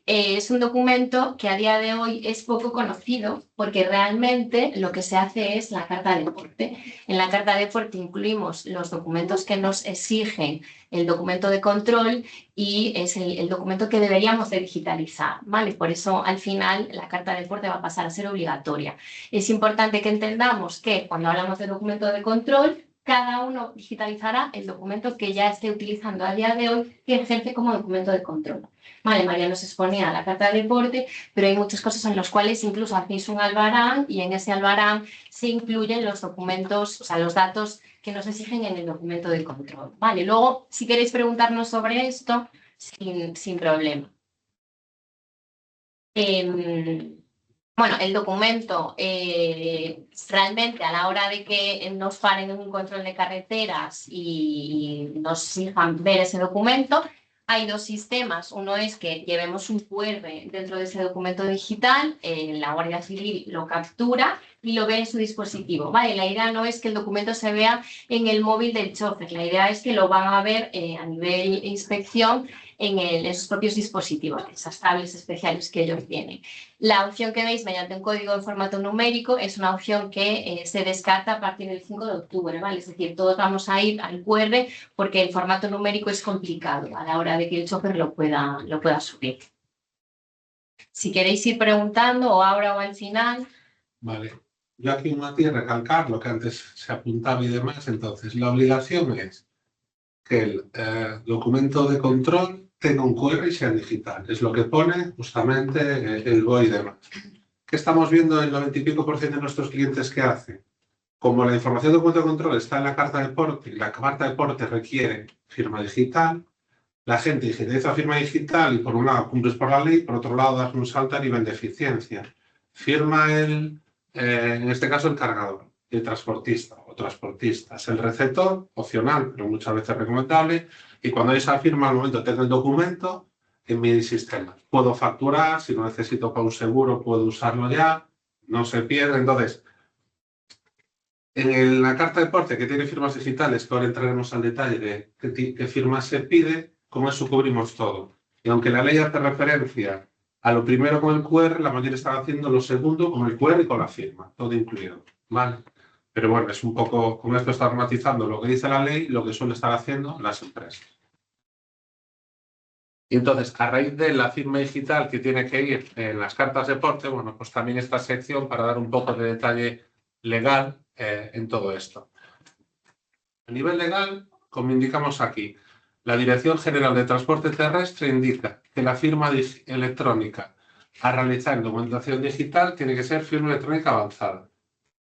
es un documento que a día de hoy es poco conocido porque realmente lo que se hace es la carta de porte. En la carta de porte incluimos los documentos que nos exigen el documento de control y es el documento que deberíamos de digitalizar, ¿vale? Por eso al final la carta de porte va a pasar a ser obligatoria. Es importante que entendamos que cuando hablamos de documento de control, cada uno digitalizará el documento que ya esté utilizando a día de hoy que ejerce como documento de control. Vale, María nos exponía la carta de deporte, pero hay muchas cosas en las cuales incluso hacéis un albarán y en ese albarán se incluyen los documentos, o sea, los datos que nos exigen en el documento de control. Vale, luego, si queréis preguntarnos sobre esto, sin problema. Bueno, el documento, realmente a la hora de que nos paren en un control de carreteras y nos exijan ver ese documento, hay dos sistemas. Uno es que llevemos un QR dentro de ese documento digital, la Guardia Civil lo captura y lo ve en su dispositivo. Vale, la idea no es que el documento se vea en el móvil del chofer, la idea es que lo van a ver a nivel inspección en sus propios dispositivos, esas tablets especiales que ellos tienen. La opción que veis mediante un código en formato numérico es una opción que se descarta a partir del 5 de octubre, ¿vale? Es decir, todos vamos a ir al QR porque el formato numérico es complicado a la hora de que el chofer lo pueda subir. Si queréis ir preguntando o ahora o al final. Vale. Yo aquí un matiz recalcar lo que antes se apuntaba y demás. Entonces, la obligación es que el documento de control tenga un QR y sea digital. Es lo que pone justamente el BOE y demás. ¿Qué estamos viendo en el 90 y pico % de nuestros clientes que hacen? Como la información de documento de control está en la carta de porte y la carta de porte requiere firma digital, la gente digitaliza firma digital y por un lado cumples por la ley, por otro lado das un salto a nivel de eficiencia. Firma en este caso el cargador, el transportista o transportistas, el receptor, opcional, pero muchas veces recomendable, y cuando esa firma al momento tengo el documento en mi sistema. Puedo facturar, si lo necesito para un seguro puedo usarlo ya, no se pierde. Entonces, en la carta de porte que tiene firmas digitales, que ahora entraremos al detalle de qué firmas se pide, con eso cubrimos todo. Y aunque la ley hace referencia a lo primero con el QR, la mayoría están haciendo lo segundo con el QR y con la firma, todo incluido, ¿vale? Pero bueno, es un poco, con esto está matizando lo que dice la ley, lo que suele estar haciendo las empresas. Y entonces, a raíz de la firma digital que tiene que ir en las cartas de porte, bueno, pues también esta sección para dar un poco de detalle legal en todo esto. A nivel legal, como indicamos aquí, la Dirección General de Transporte Terrestre indica que la firma electrónica a realizar en documentación digital tiene que ser firma electrónica avanzada.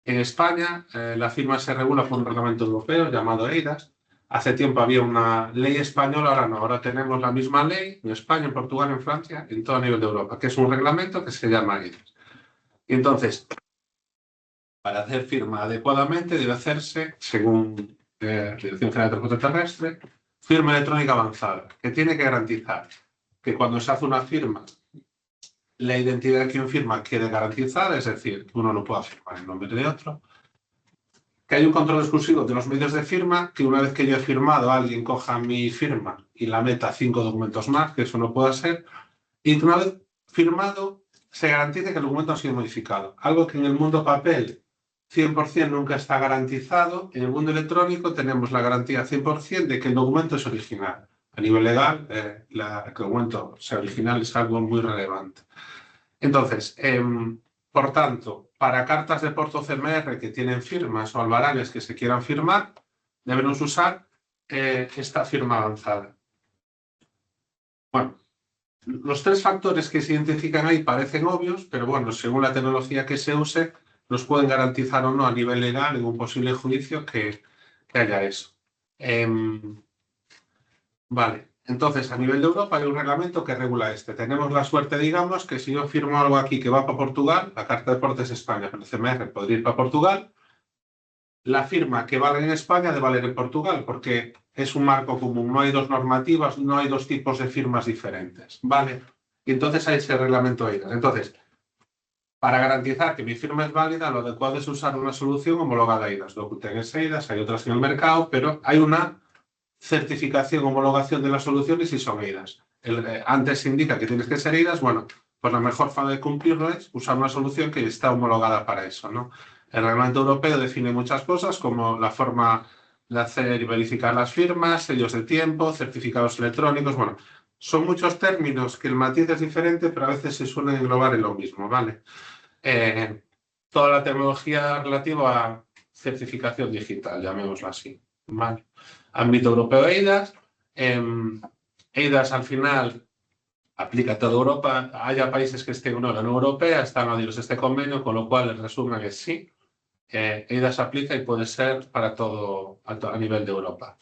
En España, la firma se regula por un reglamento europeo llamado EIDAS, Hace tiempo había una ley española, ahora no, ahora tenemos la misma ley en España, en Portugal, en Francia, en todo a nivel de Europa, que es un reglamento que se llama EIDAS. Y entonces, para hacer firma adecuadamente debe hacerse, según Dirección General de Transporte Terrestre, firma electrónica avanzada, que tiene que garantizar que cuando se hace una firma, la identidad de quien firma quede garantizada, es decir, que uno no pueda firmar en nombre de otro, que hay un control exclusivo de los medios de firma, que una vez que yo he firmado, alguien coja mi firma y la meta 5 documentos más, que eso no pueda ser, y que una vez firmado se garantice que el documento ha sido modificado. Algo que en el mundo papel 100% nunca está garantizado, en el mundo electrónico tenemos la garantía 100% de que el documento es original. A nivel legal, que el documento sea original es algo muy relevante. Entonces, por tanto, para cartas de Porto CMR que tienen firmas o albaranes que se quieran firmar, debemos usar esta firma avanzada. Bueno, los 3 factores que se identifican ahí parecen obvios, pero bueno, según la tecnología que se use, nos pueden garantizar o no a nivel legal en un posible juicio que haya eso. Vale, entonces a nivel de Europa hay un reglamento que regula este. Tenemos la suerte, digamos, que si yo firmo algo aquí que va para Portugal, la Carta de Deportes España, pero el CMR podría ir para Portugal, la firma que vale en España debe valer en Portugal, porque es un marco común, no hay 2 normativas, no hay 2 tipos de firmas diferentes, ¿vale? Y entonces hay ese reglamento EIDAS. Entonces, para garantizar que mi firma es válida, lo adecuado es usar una solución homologada EIDAS. Docuten es EIDAS, hay otras en el mercado, pero hay una certificación, homologación de las soluciones y son EIDAS. Antes se indica que tienes que ser EIDAS, bueno, pues la mejor forma de cumplirlo es usar una solución que está homologada para eso, ¿no? El reglamento europeo define muchas cosas como la forma de hacer y verificar las firmas, sellos de tiempo, certificados electrónicos, bueno, son muchos términos que el matiz es diferente, pero a veces se suelen englobar en lo mismo, ¿vale? Toda la tecnología relativa a certificación digital, llamémoslo así, ¿vale? Ámbito europeo EIDAS. EIDAS al final aplica a toda Europa, haya países que estén en la Unión Europea, están adheridos a este convenio, con lo cual el resumen es sí. EIDAS aplica y puede ser para todo a nivel de Europa.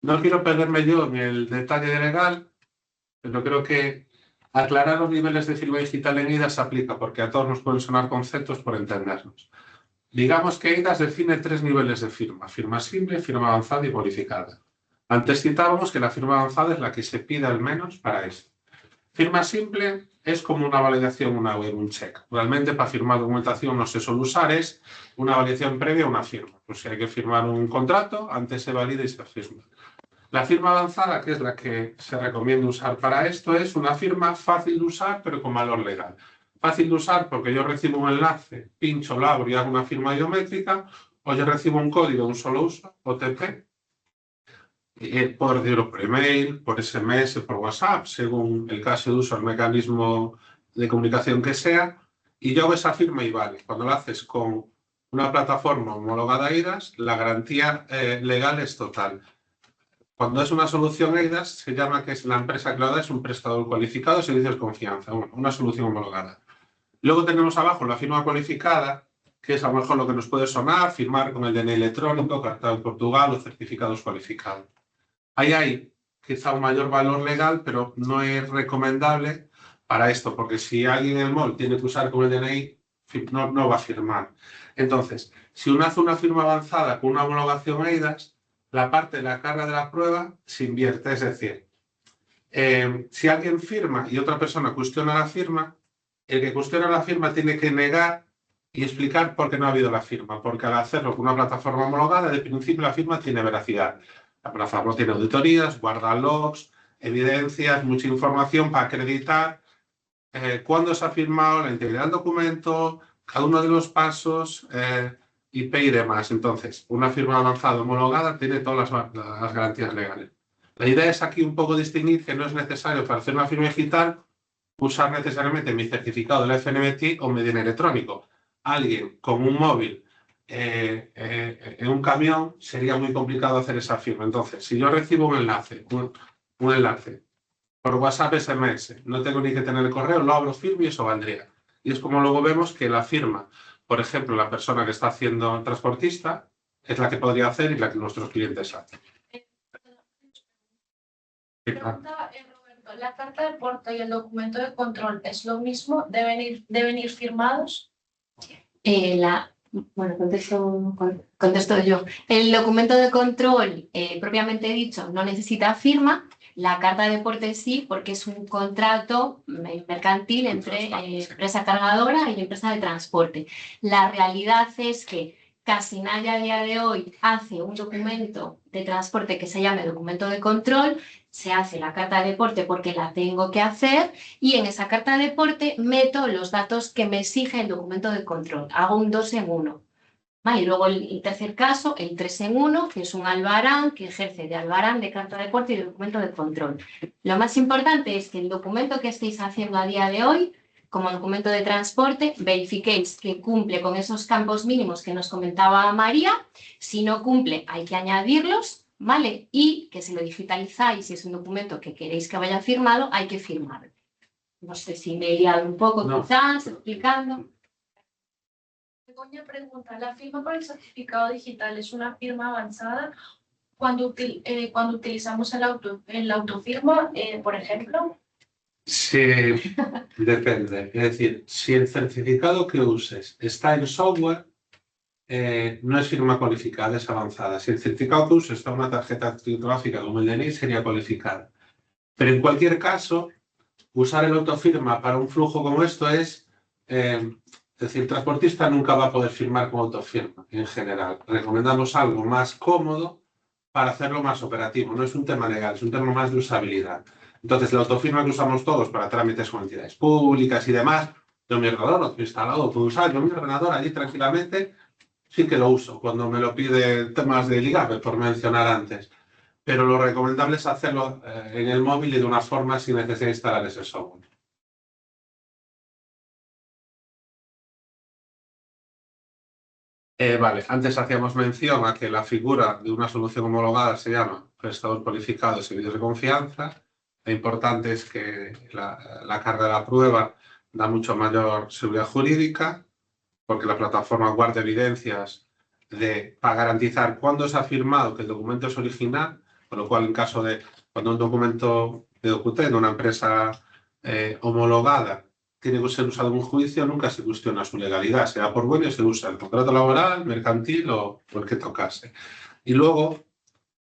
No quiero perderme yo en el detalle legal, pero creo que aclarar los niveles de firma digital en EIDAS aplica, porque a todos nos pueden sonar conceptos por entendernos. Digamos que EIDAS define 3 niveles de firma: firma simple, firma avanzada y bonificada. Antes citábamos que la firma avanzada es la que se pide al menos para esto. Firma simple es como una validación, una web, un check. Realmente para firmar documentación no se suele usar, es una validación previa a una firma. Pues si hay que firmar un contrato, antes se valida y se firma. La firma avanzada, que es la que se recomienda usar para esto, es una firma fácil de usar pero con valor legal. Fácil de usar porque yo recibo un enlace, pincho, lo abro y hago una firma biométrica, o yo recibo un código de un solo uso, OTP, por decirlo por email, por SMS, por WhatsApp, según el caso de uso, el mecanismo de comunicación que sea, y yo hago esa firma y vale. Cuando lo haces con una plataforma homologada EIDAS, la garantía legal es total. Cuando es una solución EIDAS, se llama que es la empresa que lo da, es un prestador cualificado de servicios de confianza, una solución homologada. Luego tenemos abajo la firma cualificada, que es a lo mejor lo que nos puede sonar, firmar con el DNI electrónico, carta de Portugal o certificados cualificados. Ahí hay quizá un mayor valor legal, pero no es recomendable para esto, porque si alguien en el mall tiene que usar con el DNI, no va a firmar. Entonces, si uno hace una firma avanzada con una homologación EIDAS, la parte de la carga de la prueba se invierte, es decir, si alguien firma y otra persona cuestiona la firma, el que cuestiona la firma tiene que negar y explicar por qué no ha habido la firma, porque al hacerlo con una plataforma homologada, de principio la firma tiene veracidad. La plataforma tiene auditorías, guarda logs, evidencias, mucha información para acreditar cuándo se ha firmado, la integridad del documento, cada uno de los pasos, IP y demás. Entonces, una firma avanzada homologada tiene todas las garantías legales. La idea es aquí un poco distinguir que no es necesario para hacer una firma digital usar necesariamente mi certificado de la FNMT o mi DNI electrónico. Alguien con un móvil en un camión sería muy complicado hacer esa firma. Entonces, si yo recibo un enlace por WhatsApp, SMS, no tengo ni que tener el correo, lo abro, firmo y eso valdría. Y es como luego vemos que la firma, por ejemplo, la persona que está haciendo transportista, es la que podría hacer y la que nuestros clientes hacen. Pregunta, Roberto, ¿la carta de porte y el documento de control es lo mismo? ¿Deben ir firmados? Bueno, contesto yo. El documento de control, propiamente dicho, no necesita firma. La carta de porte sí, porque es un contrato mercantil entre empresa cargadora y empresa de transporte. La realidad es que casi nadie a día de hoy hace un documento de transporte que se llame documento de control. Se hace la carta de porte porque la tengo que hacer y en esa carta de porte meto los datos que me exige el documento de control. Hago un 2 en 1. ¿Vale? Y luego el tercer caso, el 3 en 1, que es un albarán que ejerce de albarán, de carta de porte y de documento de control. Lo más importante es que el documento que estéis haciendo a día de hoy, como documento de transporte, verifiquéis que cumple con esos campos mínimos que nos comentaba María. Si no cumple, hay que añadirlos, ¿vale? Y que si lo digitalizáis, si es un documento que queréis que vaya firmado, hay que firmarlo. No sé si me he liado un poco, No. quizás, explicando. Segunda pregunta, ¿la firma por el certificado digital es una firma avanzada? Cuando utilizamos el autofirma, por ejemplo. Sí, depende. Es decir, si el certificado que uses está en software, no es firma cualificada, es avanzada. Si el certificado que uses está en una tarjeta criptográfica como el DNI, sería cualificada. Pero en cualquier caso, usar el autofirma para un flujo como esto es decir, el transportista nunca va a poder firmar con autofirma en general. Recomendamos algo más cómodo para hacerlo más operativo. No es un tema legal, es un tema más de usabilidad. Entonces, la autofirma que usamos todos para trámites con entidades públicas y demás, yo mi ordenador lo tengo instalado, puedo usar yo mi ordenador allí tranquilamente, sí que lo uso cuando me lo pide temas de ligar, por mencionar antes. Pero lo recomendable es hacerlo en el móvil y de una forma sin necesidad de instalar ese software. Vale, antes hacíamos mención a que la figura de una solución homologada se llama prestador cualificado de servicios de confianza. Lo importante es que la carga de la prueba da mucho mayor seguridad jurídica, porque la plataforma guarda evidencias para garantizar cuándo se ha firmado que el documento es original, con lo cual en caso de cuando un documento de DocuTen de una empresa homologada tiene que ser usado en un juicio, nunca se cuestiona su legalidad, sea por bueno y se usa el contrato laboral, mercantil o el que tocase. Y luego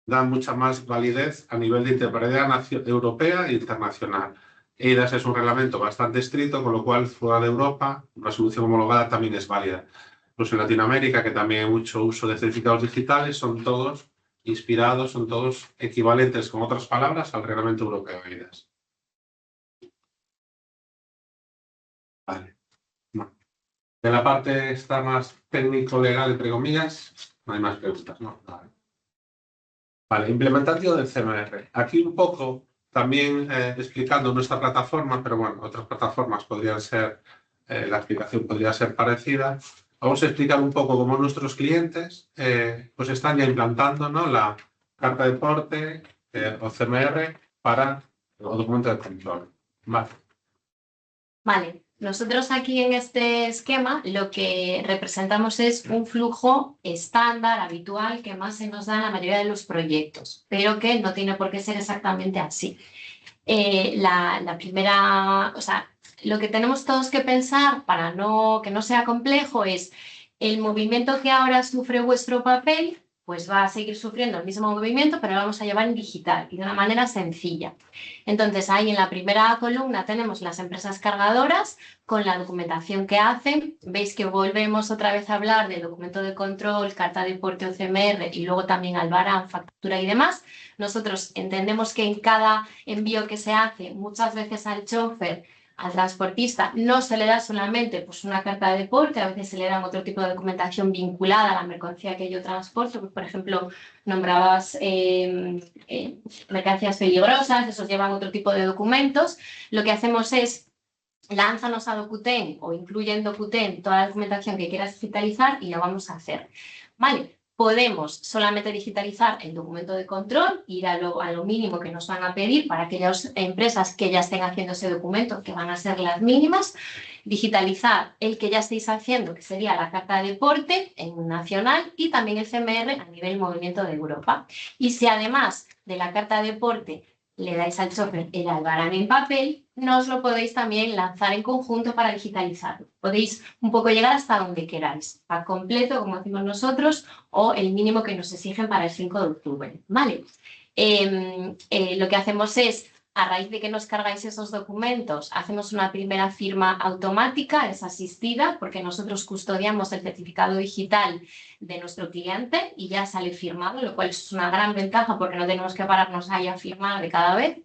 da mucha más validez a nivel de interpretación europea e internacional. EIDAS es un reglamento bastante estricto, con lo cual fuera de Europa una solución homologada también es válida. Incluso en Latinoamérica, que también hay mucho uso de certificados digitales, son todos inspirados, son todos equivalentes, con otras palabras, al reglamento europeo EIDAS. Vale. No. De la parte está más técnico-legal, entre comillas, no hay más preguntas, ¿no? Vale, implementación del CMR. Aquí un poco también explicando nuestra plataforma, pero bueno, otras plataformas podrían ser, la explicación podría ser parecida. Vamos a explicar un poco cómo nuestros clientes pues están ya implantando, ¿no?, la carta de porte o CMR para el documento de control. Vale. Vale, nosotros aquí en este esquema lo que representamos es un flujo estándar, habitual, que más se nos da en la mayoría de los proyectos, pero que no tiene por qué ser exactamente así. La primera, o sea, lo que tenemos todos que pensar para que no sea complejo es el movimiento que ahora sufre vuestro papel, pues va a seguir sufriendo el mismo movimiento, pero lo vamos a llevar en digital y de una manera sencilla. Entonces, ahí en la primera columna tenemos las empresas cargadoras con la documentación que hacen. Veis que volvemos otra vez a hablar del documento de control, carta de porte o CMR y luego también albarán, factura y demás. Nosotros entendemos que en cada envío que se hace, muchas veces al chofer, al transportista, no se le da solamente pues, una carta de porte, a veces se le dan otro tipo de documentación vinculada a la mercancía que yo transporto. Pues, por ejemplo, nombrabas mercancías peligrosas, esos llevan otro tipo de documentos. Lo que hacemos es lánzanos a DocuTen o incluye en DocuTen toda la documentación que quieras digitalizar y lo vamos a hacer. Vale. Podemos solamente digitalizar el documento de control, ir a lo mínimo que nos van a pedir para aquellas empresas que ya estén haciendo ese documento, que van a ser las mínimas, digitalizar el que ya estéis haciendo, que sería la carta de porte en nacional y también el CMR a nivel movimiento de Europa. Y si además de la carta de porte le dais al chofer el albarán en papel, nos lo podéis también lanzar en conjunto para digitalizarlo. Podéis un poco llegar hasta donde queráis, pack completo, como decimos nosotros, o el mínimo que nos exigen para el 5 de octubre, ¿vale? Lo que hacemos es, a raíz de que nos cargáis esos documentos, hacemos una primera firma automática, es asistida, porque nosotros custodiamos el certificado digital de nuestro cliente y ya sale firmado, lo cual es una gran ventaja porque no tenemos que pararnos ahí a firmar de cada vez.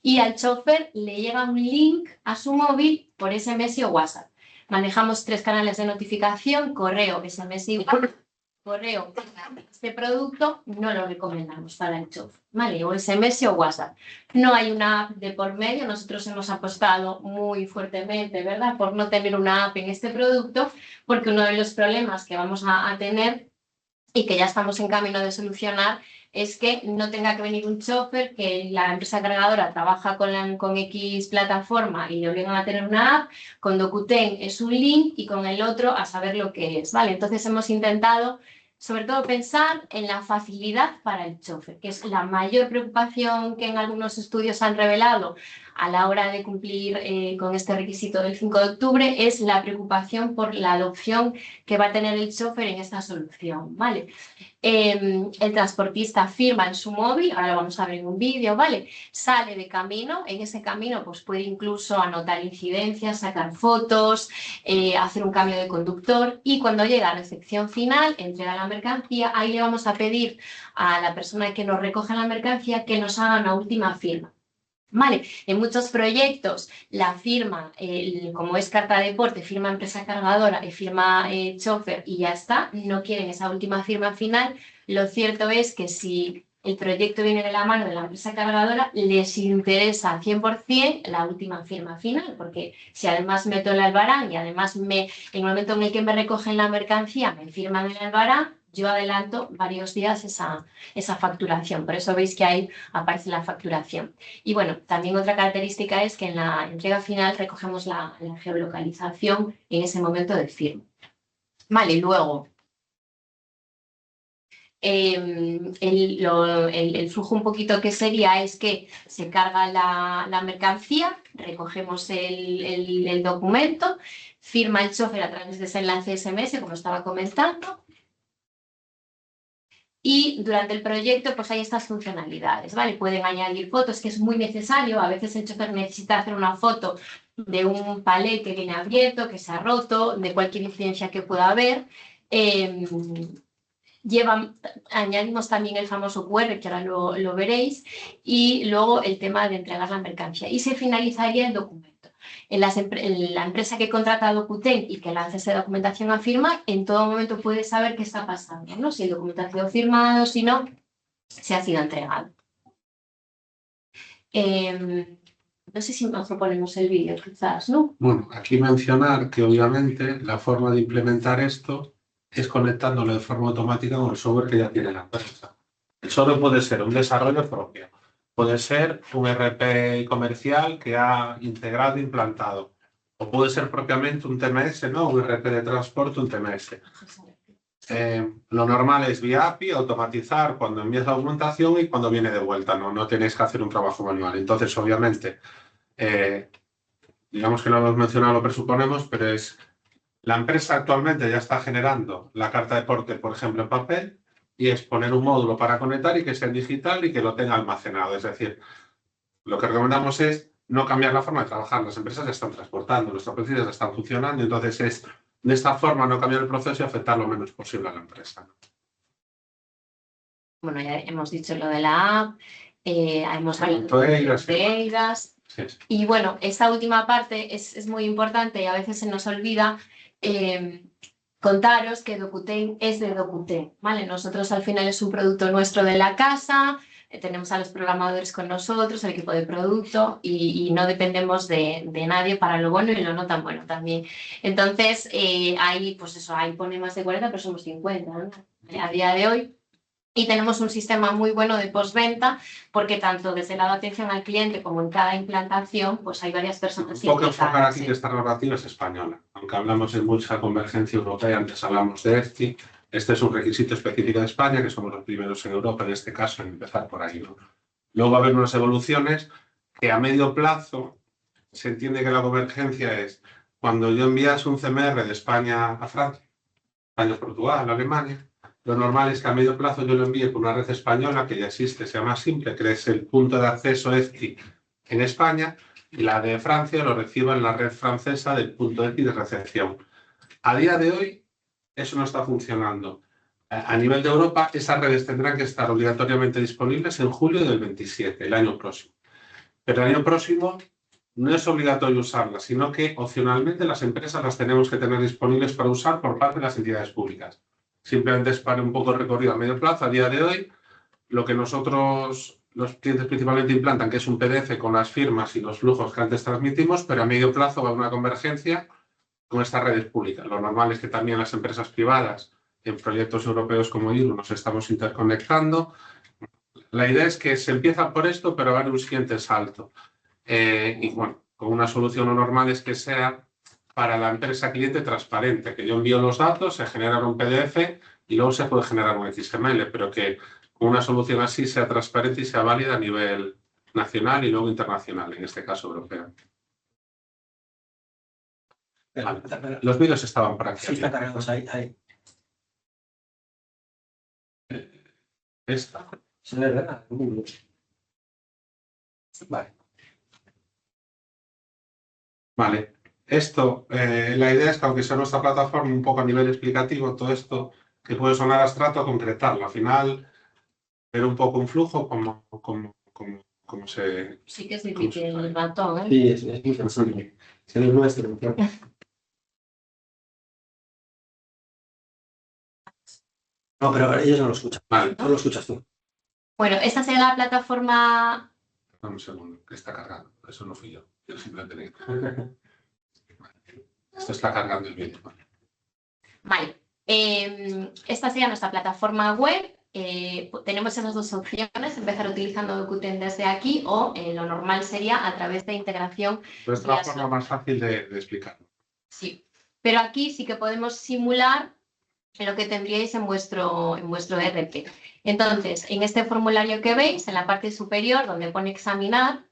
Y al chofer le llega un link a su móvil por SMS o WhatsApp. Manejamos 3 canales de notificación: correo, SMS y WhatsApp. Correo, este producto no lo recomendamos para el chofer, ¿vale? O SMS o WhatsApp. No hay una app de por medio, nosotros hemos apostado muy fuertemente, ¿verdad?, por no tener una app en este producto, porque uno de los problemas que vamos a tener y que ya estamos en camino de solucionar es que no tenga que venir un chofer, que la empresa cargadora trabaja con X plataforma y le obligan a tener una app, con Dokuten es un link y con el otro a saber lo que es, ¿vale? Entonces hemos intentado sobre todo pensar en la facilidad para el chofer, que es la mayor preocupación que en algunos estudios han revelado a la hora de cumplir con este requisito del 5 de octubre, es la preocupación por la adopción que va a tener el chofer en esta solución, ¿vale? El transportista firma en su móvil, ahora lo vamos a ver en un vídeo, ¿vale? Sale de camino, en ese camino pues puede incluso anotar incidencias, sacar fotos, hacer un cambio de conductor, y cuando llega a recepción final, entrega la mercancía, ahí le vamos a pedir a la persona que nos recoge la mercancía que nos haga una última firma. Vale, en muchos proyectos la firma, como es carta de porte, firma empresa cargadora y firma chofer y ya está, no quieren esa última firma final. Lo cierto es que si el proyecto viene de la mano de la empresa cargadora, les interesa 100% la última firma final, porque si además meto el albarán y además en el momento en el que me recogen la mercancía me firman el albarán, yo adelanto varios días esa facturación. Por eso veis que ahí aparece la facturación. Y bueno, también otra característica es que en la entrega final recogemos la geolocalización en ese momento de firma. Vale, luego, el flujo un poquito que sería es que se carga la mercancía, recogemos el documento, firma el chofer a través de ese enlace SMS, como estaba comentando. Y durante el proyecto pues hay estas funcionalidades, ¿vale? Pueden añadir fotos, que es muy necesario. A veces el chofer necesita hacer una foto de un palé que viene abierto, que se ha roto, de cualquier incidencia que pueda haber. Añadimos también el famoso QR, que ahora lo veréis, y luego el tema de entregar la mercancía. Y se finalizaría el documento. En la empresa que contrata a Dokuten y que lanza esa documentación a firmar, en todo momento puede saber qué está pasando, ¿no? Si el documento ha sido firmado, si no, se ha sido entregado. No sé si mejor ponemos el vídeo, quizás, ¿no? Bueno, aquí mencionar que obviamente la forma de implementar esto es conectándolo de forma automática con el software que ya tiene la empresa. El software puede ser un desarrollo propio, puede ser un ERP comercial que ha integrado e implantado, o puede ser propiamente un TMS, ¿no? Un ERP de transporte, un TMS. Lo normal es vía API, automatizar cuando envías la documentación y cuando viene de vuelta, no tenéis que hacer un trabajo manual. Entonces, obviamente, digamos que no lo hemos mencionado, lo presuponemos, pero es la empresa actualmente ya está generando la carta de porte, por ejemplo, en papel, y es poner un módulo para conectar y que sea en digital y que lo tenga almacenado. Es decir, lo que recomendamos es no cambiar la forma de trabajar. Las empresas ya están transportando, nuestros procesos ya están funcionando, entonces es de esta forma no cambiar el proceso y afectar lo menos posible a la empresa. Bueno, ya hemos dicho lo de la app, hemos hablado de EIDAS. Sí. Y bueno, esta última parte es muy importante y a veces se nos olvida contaros que Dokuten es de Dokuten, ¿vale? Nosotros al final es un producto nuestro de la casa, tenemos a los programadores con nosotros, el equipo de producto y no dependemos de nadie para lo bueno y lo no tan bueno también. Entonces, ahí, pues eso, ahí pone más de 40, pero somos 50, ¿no? A día de hoy. Y tenemos un sistema muy bueno de postventa, porque tanto desde el lado de atención al cliente como en cada implantación, pues hay varias personas. Un poco enfocar aquí que esta normativa es española. Aunque hablamos de mucha convergencia europea, antes hablamos de EFTI, este es un requisito específico de España, que somos los primeros en Europa, en este caso, en empezar por ahí, ¿no? Luego va a haber unas evoluciones que a medio plazo se entiende que la convergencia es cuando yo envías un CMR de España a Francia, España a Portugal, a Alemania, lo normal es que a medio plazo yo lo envíe por una red española que ya existe, se llama Simple, que es el punto de acceso EFTI en España, y la de Francia lo reciba en la red francesa del punto EFTI de recepción. A día de hoy eso no está funcionando. A nivel de Europa, esas redes tendrán que estar obligatoriamente disponibles en julio del 27, el año próximo. Pero el año próximo no es obligatorio usarlas, sino que opcionalmente las empresas las tenemos que tener disponibles para usar por parte de las entidades públicas. Simplemente es para un poco el recorrido a medio plazo. A día de hoy, lo que nosotros, los clientes principalmente implantan, que es un PDF con las firmas y los flujos que antes transmitimos, pero a medio plazo va a haber una convergencia con estas redes públicas. Lo normal es que también las empresas privadas, en proyectos europeos como IRU, nos estamos interconectando. La idea es que se empieza por esto, pero va a haber un siguiente salto. Y bueno, con una solución lo normal es que sea para la empresa cliente transparente, que yo envío los datos, se genera un PDF y luego se puede generar un XML, pero que con una solución así sea transparente y sea válida a nivel nacional y luego internacional, en este caso europeo. Vale. Los vídeos estaban por aquí. Sí, están cargados ahí. Esta. Se ve, ¿verdad? Vale. Vale. Esto, la idea es que aunque sea nuestra plataforma un poco a nivel explicativo, todo esto que puede sonar abstracto, concretarlo. Al final, ver un poco un flujo como se... Sí que es difícil el ratón, ¿eh? Sí, es muy sensible. Es el nuestro. No, pero ellos no lo escuchan. Vale. No lo escuchas tú. Bueno, esta sería la plataforma. Dame un segundo, que está cargando. Eso no fui yo. Yo simplemente... Esto está cargando el vídeo. Vale. Esta sería nuestra plataforma web. Tenemos esas dos opciones, empezar utilizando Dokuten desde aquí o lo normal sería a través de integración. Es la forma más fácil de explicarlo. Sí, pero aquí sí que podemos simular lo que tendríais en vuestro ERP. Entonces, en este formulario que veis, en la parte superior, donde pone examinar,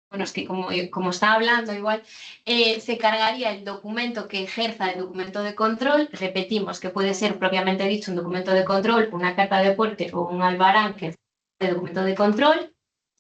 bueno, es que como está hablando igual, se cargaría el documento que ejerza el documento de control. Repetimos que puede ser propiamente dicho un documento de control, una carta de aporte o un albarán que es el documento de control.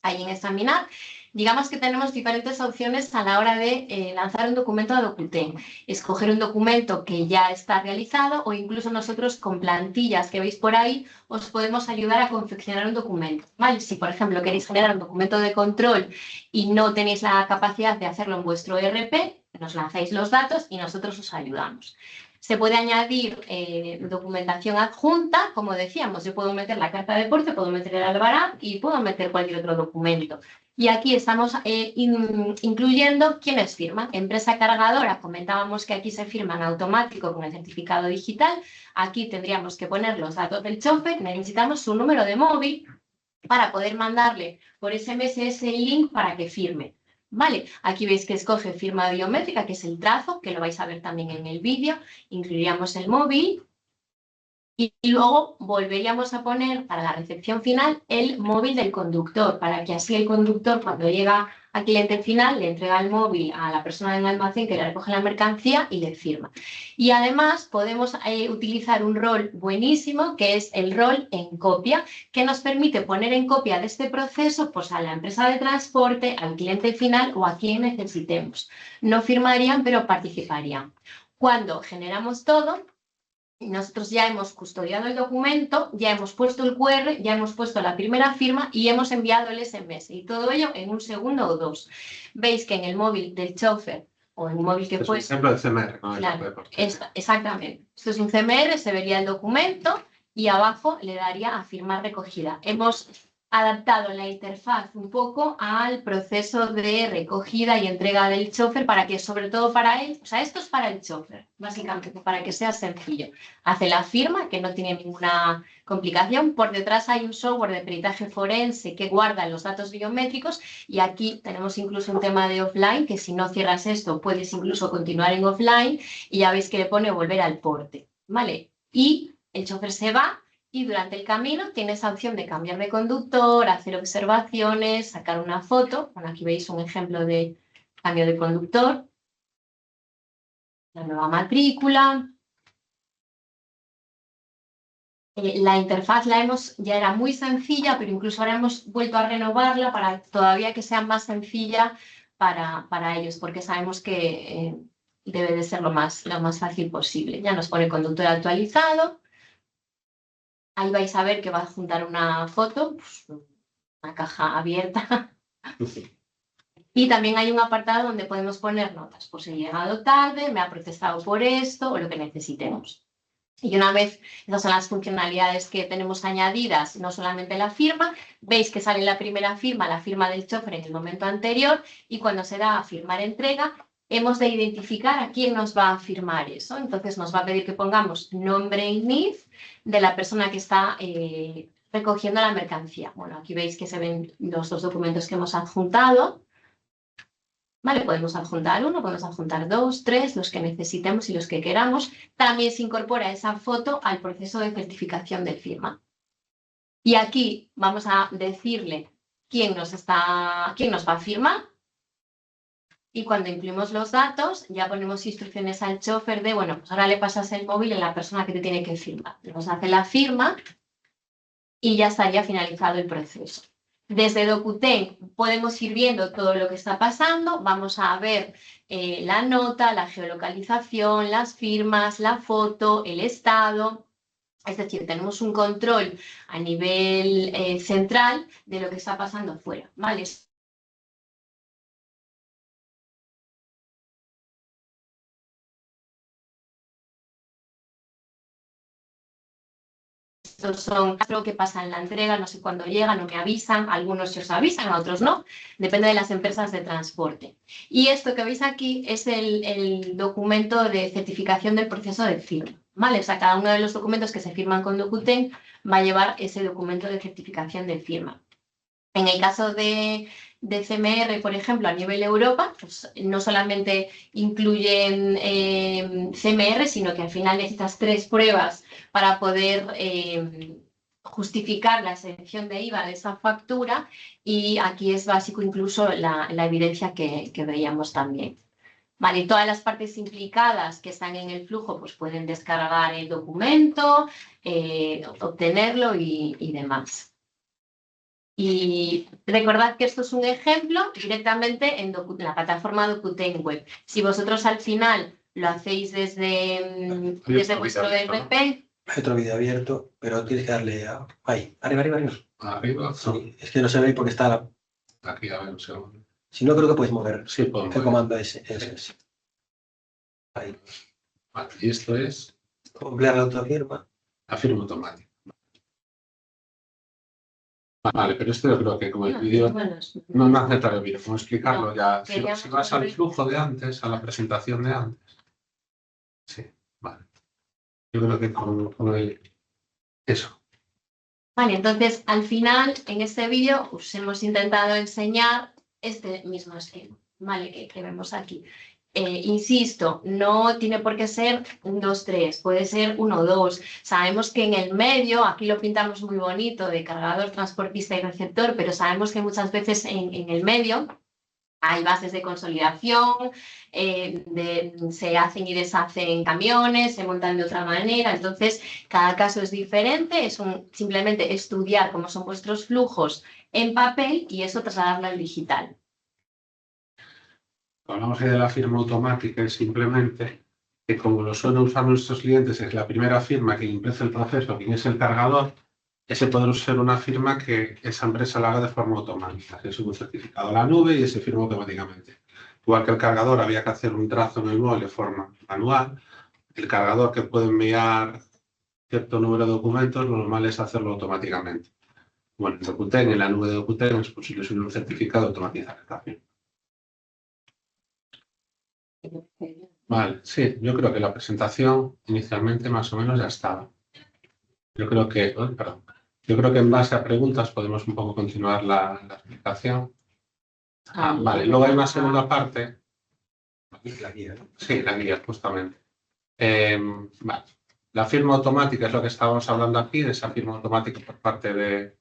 Ahí en examinar, digamos que tenemos diferentes opciones a la hora de lanzar un documento a Dokuten. Escoger un documento que ya está realizado o incluso nosotros con plantillas que veis por ahí os podemos ayudar a confeccionar un documento, ¿vale? Si, por ejemplo, queréis generar un documento de control y no tenéis la capacidad de hacerlo en vuestro ERP, nos lanzáis los datos y nosotros os ayudamos. Se puede añadir documentación adjunta, como decíamos, yo puedo meter la carta de aporte, puedo meter el albarán y puedo meter cualquier otro documento. Y aquí estamos incluyendo quiénes firman. Empresa cargadora, comentábamos que aquí se firma en automático con el certificado digital. Aquí tendríamos que poner los datos del chofer, necesitamos su número de móvil para poder mandarle por SMS ese link para que firme. Vale, aquí veis que escoge firma biométrica, que es el trazo, que lo vais a ver también en el vídeo. Incluiríamos el móvil y luego volveríamos a poner para la recepción final el móvil del conductor, para que así el conductor cuando llega al cliente final le entrega el móvil a la persona en el almacén que le recoge la mercancía y le firma. Y además podemos utilizar un rol buenísimo que es el rol en copia, que nos permite poner en copia de este proceso pues, a la empresa de transporte, al cliente final o a quien necesitemos. No firmarían, pero participarían. Cuando generamos todo, nosotros ya hemos custodiado el documento, ya hemos puesto el QR, ya hemos puesto la primera firma y hemos enviado el SMS. Y todo ello en un segundo o dos. Veis que en el móvil del chofer o en el móvil que fuese... Es un ejemplo de CMR, ¿no? Claro, exactamente. Esto es un CMR, se vería el documento y abajo le daría a firmar recogida. Hemos adaptado la interfaz un poco al proceso de recogida y entrega del chofer para que, sobre todo para él, o sea, esto es para el chofer, básicamente, para que sea sencillo. Hace la firma, que no tiene ninguna complicación. Por detrás hay un software de peritaje forense que guarda los datos biométricos y aquí tenemos incluso un tema de offline, que si no cierras esto, puedes incluso continuar en offline y ya veis que le pone volver al porte, ¿vale? Y el chofer se va y durante el camino tiene esa opción de cambiar de conductor, hacer observaciones, sacar una foto. Bueno, aquí veis un ejemplo de cambio de conductor, la nueva matrícula. La interfaz ya era muy sencilla, pero incluso ahora hemos vuelto a renovarla para todavía que sea más sencilla para ellos, porque sabemos que debe de ser lo más fácil posible. Ya nos pone conductor actualizado. Ahí vais a ver que va a adjuntar una foto, pues, una caja abierta. Y también hay un apartado donde podemos poner notas, pues he llegado tarde, me ha protestado por esto o lo que necesitemos. Y una vez, esas son las funcionalidades que tenemos añadidas, no solamente la firma, veis que sale la primera firma, la firma del chofer en el momento anterior, y cuando se da a firmar entrega, hemos de identificar a quién nos va a firmar eso. Entonces nos va a pedir que pongamos nombre y NIF de la persona que está recogiendo la mercancía. Bueno, aquí veis que se ven los dos documentos que hemos adjuntado. Vale, podemos adjuntar uno, podemos adjuntar dos, tres, los que necesitemos y los que queramos. También se incorpora esa foto al proceso de certificación de firma. Y aquí vamos a decirle quién nos va a firmar. Y cuando incluimos los datos, ya ponemos instrucciones al chofer de, bueno, pues ahora le pasas el móvil a la persona que te tiene que firmar. Nos hace la firma y ya estaría finalizado el proceso. Desde Dokuten podemos ir viendo todo lo que está pasando, vamos a ver la nota, la geolocalización, las firmas, la foto, el estado. Es decir, tenemos un control a nivel central de lo que está pasando fuera, ¿vale? Estos son lo que pasa en la entrega, no sé cuándo llegan, no me avisan, algunos se os avisan, a otros no, depende de las empresas de transporte. Y esto que veis aquí es el documento de certificación del proceso de firma, ¿vale? O sea, cada uno de los documentos que se firman con Dokuten va a llevar ese documento de certificación de firma. En el caso de CMR, por ejemplo, a nivel Europa, pues no solamente incluyen CMR, sino que al final necesitas 3 pruebas para poder justificar la exención de IVA de esa factura, y aquí es básico incluso la evidencia que veíamos también. Vale, y todas las partes implicadas que están en el flujo pues pueden descargar el documento, obtenerlo y demás. Y recordad que esto es un ejemplo directamente en la plataforma Dokuten Web. Si vosotros al final lo hacéis desde vuestro ERP... Hay otro vídeo abierto, pero tienes que darle a... Ahí, arriba. Arriba. Sí, es que no se ve porque está... Aquí, a ver, un segundo. Si no, creo que puedes mover Sí, puedo el mover. comando ese. Ahí. Vale, y esto es Emplear la autofirma. la firma automática. Vale, pero esto yo creo que como el vídeo no hace tal el vídeo, como explicarlo No, ya. Si queríamos vas al poner- flujo de antes, a la presentación de antes. Sí, vale. Yo creo que con el... Eso. Vale, entonces al final en este vídeo os hemos intentado enseñar este mismo esquema, ¿vale? Que vemos aquí. Insisto, no tiene por qué ser 1, 2, 3, puede ser 1, 2. Sabemos que en el medio, aquí lo pintamos muy bonito de cargador, transportista y receptor, pero sabemos que muchas veces en el medio hay bases de consolidación, se hacen y deshacen camiones, se montan de otra manera. Entonces, cada caso es diferente, es simplemente estudiar cómo son vuestros flujos en papel y eso trasladarlo al digital. Hablamos de la firma automática y simplemente que como lo suelen usar nuestros clientes, es la primera firma que empieza el proceso, quien es el cargador, ese podrá ser una firma que esa empresa la haga de forma automática. Se sube un certificado a la nube y se firma automáticamente. Igual que el cargador había que hacer un trazo en el mueble de forma manual, el cargador que puede enviar cierto número de documentos, lo normal es hacerlo automáticamente. Bueno, en Dokuten, en la nube de Dokuten, es posible subir un certificado automatizado también. Vale, sí, yo creo que la presentación inicialmente más o menos ya estaba. Yo creo que en base a preguntas podemos un poco continuar la explicación. Vale, luego hay una segunda parte. La guía, ¿no? Sí, la guía, justamente. Vale. La firma automática es lo que estábamos hablando aquí, de esa firma automática por parte del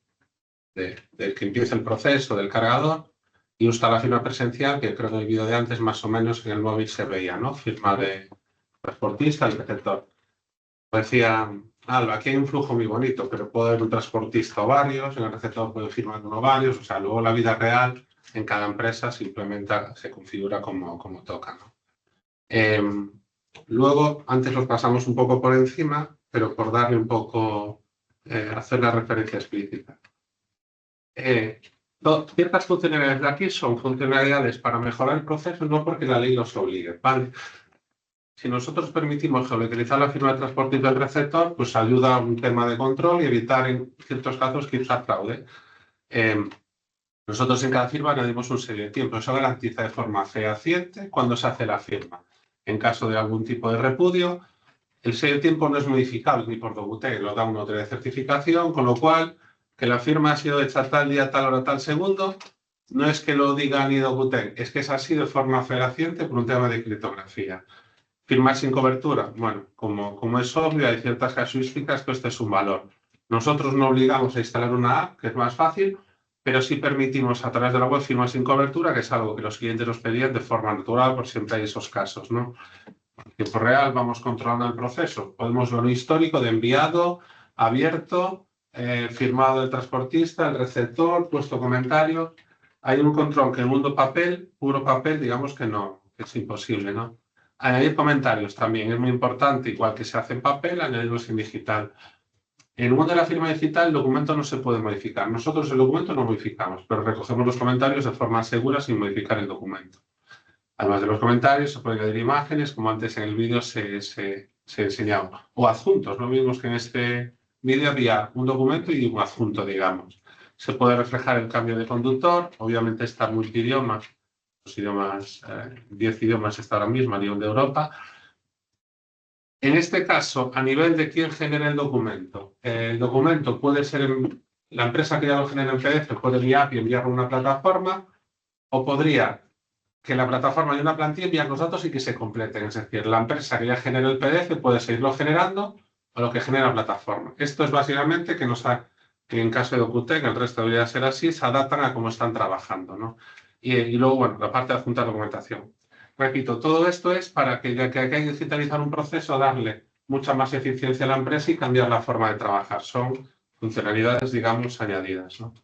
que empieza el proceso, del cargador, y está la firma presencial, que creo que en el vídeo de antes más o menos en el móvil se veía, ¿no? Firma de transportista y receptor. Decía Alba, aquí hay un flujo muy bonito, pero puede haber un transportista o varios, en el receptor puede firmar uno o varios, o sea, luego la vida real en cada empresa se implementa, se configura como toca, ¿no? Luego, antes los pasamos un poco por encima, pero por darle un poco, hacer la referencia explícita. Ciertas funcionalidades de aquí son funcionalidades para mejorar el proceso, no porque la ley los obligue, ¿vale? Si nosotros permitimos geolocalizar la firma de transporte del receptor, pues ayuda a un tema de control y evitar en ciertos casos quizá fraude. Nosotros en cada firma añadimos un sello de tiempo. Eso garantiza de forma fehaciente cuando se hace la firma. En caso de algún tipo de repudio, el sello de tiempo no es modificable ni por DocuTen, lo da un notero de certificación, con lo cual que la firma ha sido hecha tal día, tal hora, tal segundo, no es que lo diga ni DocuTen, es que es así de forma fehaciente por un tema de criptografía. Firmar sin cobertura, bueno, como es obvio, hay ciertas casuísticas que este es un valor. Nosotros no obligamos a instalar una app, que es más fácil, pero sí permitimos a través de la web firmar sin cobertura, que es algo que los clientes nos pedían de forma natural, por siempre hay esos casos, ¿no? En tiempo real vamos controlando el proceso. Podemos ver un histórico de enviado, abierto, firmado del transportista, el receptor, puesto comentario. Hay un control que en el mundo papel, puro papel, digamos que no, que es imposible, ¿no? Añadir comentarios también es muy importante, igual que se hace en papel, añadirlos en digital. En el mundo de la firma digital el documento no se puede modificar. Nosotros el documento no modificamos, pero recogemos los comentarios de forma segura sin modificar el documento. Además de los comentarios, se pueden añadir imágenes, como antes en el vídeo se enseñaba, o adjuntos. Lo mismo que en este vídeo había un documento y un adjunto, digamos. Se puede reflejar el cambio de conductor, obviamente está multidiomas, los idiomas, 10 idiomas está ahora mismo a nivel de Europa. En este caso, a nivel de quién genera el documento puede ser la empresa que ya lo genera en PDF, puede enviar y enviarlo a una plataforma, o podría que la plataforma haya una plantilla, enviar los datos y que se completen. Es decir, la empresa que ya genera el PDF puede seguirlo generando o lo que genera la plataforma. Esto es básicamente que en caso de DocuTen, el resto debería ser así, se adaptan a cómo están trabajando, ¿no? Y luego, bueno, la parte de adjuntar documentación. Repito, todo esto es para que ya que hay que digitalizar un proceso, darle mucha más eficiencia a la empresa y cambiar la forma de trabajar. Son funcionalidades, digamos, añadidas, ¿no?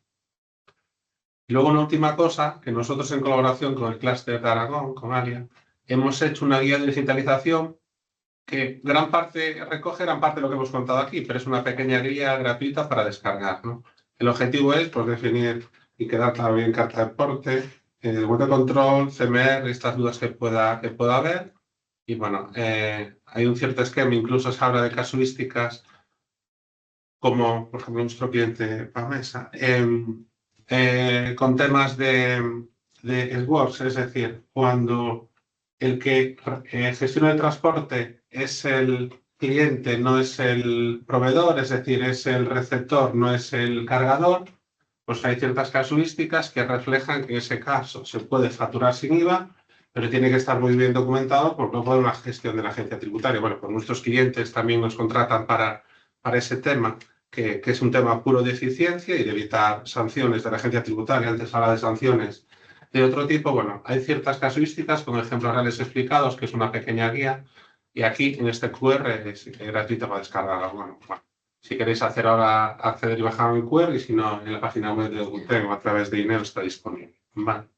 Y luego una última cosa, que nosotros en colaboración con el clúster de Aragón, con ALIA, hemos hecho una guía de digitalización que gran parte recoge gran parte de lo que hemos contado aquí, pero es una pequeña guía gratuita para descargar, ¿no? El objetivo es pues, definir y quedar claro bien carta de porte, web de control, CMR, estas dudas que pueda haber. Y bueno, hay un cierto esquema, incluso se habla de casuísticas, como por ejemplo nuestro cliente Pamesa, con temas de SWORDS, es decir, cuando el que gestiona el transporte es el cliente, no es el proveedor, es decir, es el receptor, no es el cargador, pues hay ciertas casuísticas que reflejan que en ese caso se puede facturar sin IVA, pero tiene que estar muy bien documentado por no poder una gestión de la agencia tributaria. Bueno, pues nuestros clientes también nos contratan para ese tema, que es un tema puro de eficiencia y de evitar sanciones de la agencia tributaria. Antes hablaba de sanciones de otro tipo. Bueno, hay ciertas casuísticas con ejemplos reales explicados, que es una pequeña guía, y aquí en este QR es gratuito para descargarla. Bueno, si queréis hacer ahora, acceder y bajar el QR, y si no, en la página web de DocuTen o a través de email está disponible. Vale.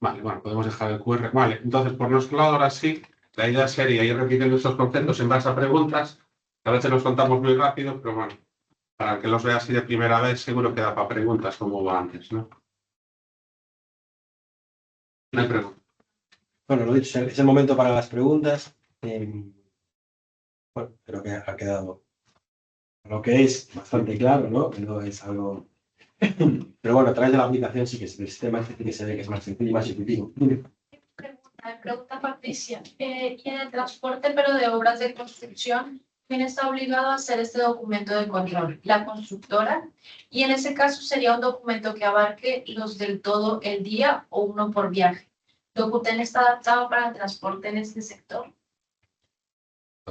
Vale, bueno, podemos dejar el QR. Vale, entonces por nuestro lado ahora sí, la idea sería ir repitiendo estos conceptos en base a preguntas. A veces los contamos muy rápido, pero bueno, para que los vea así de primera vez, seguro que da para preguntas como hubo antes, ¿no? No hay preguntas. Bueno, lo dicho, es el momento para las preguntas. Bueno, creo que ha quedado lo que es bastante claro, ¿no? Que no es algo... Pero bueno, a través de la aplicación sí que el sistema sí que se ve que es más sencillo y más intuitivo. Pregunta Patricia. Y en el transporte, pero de obras de construcción, ¿quién está obligado a hacer este documento de control? ¿La constructora? Y en ese caso sería un documento que abarque los del todo el día o uno por viaje. ¿DocuTen está adaptado para el transporte en este sector?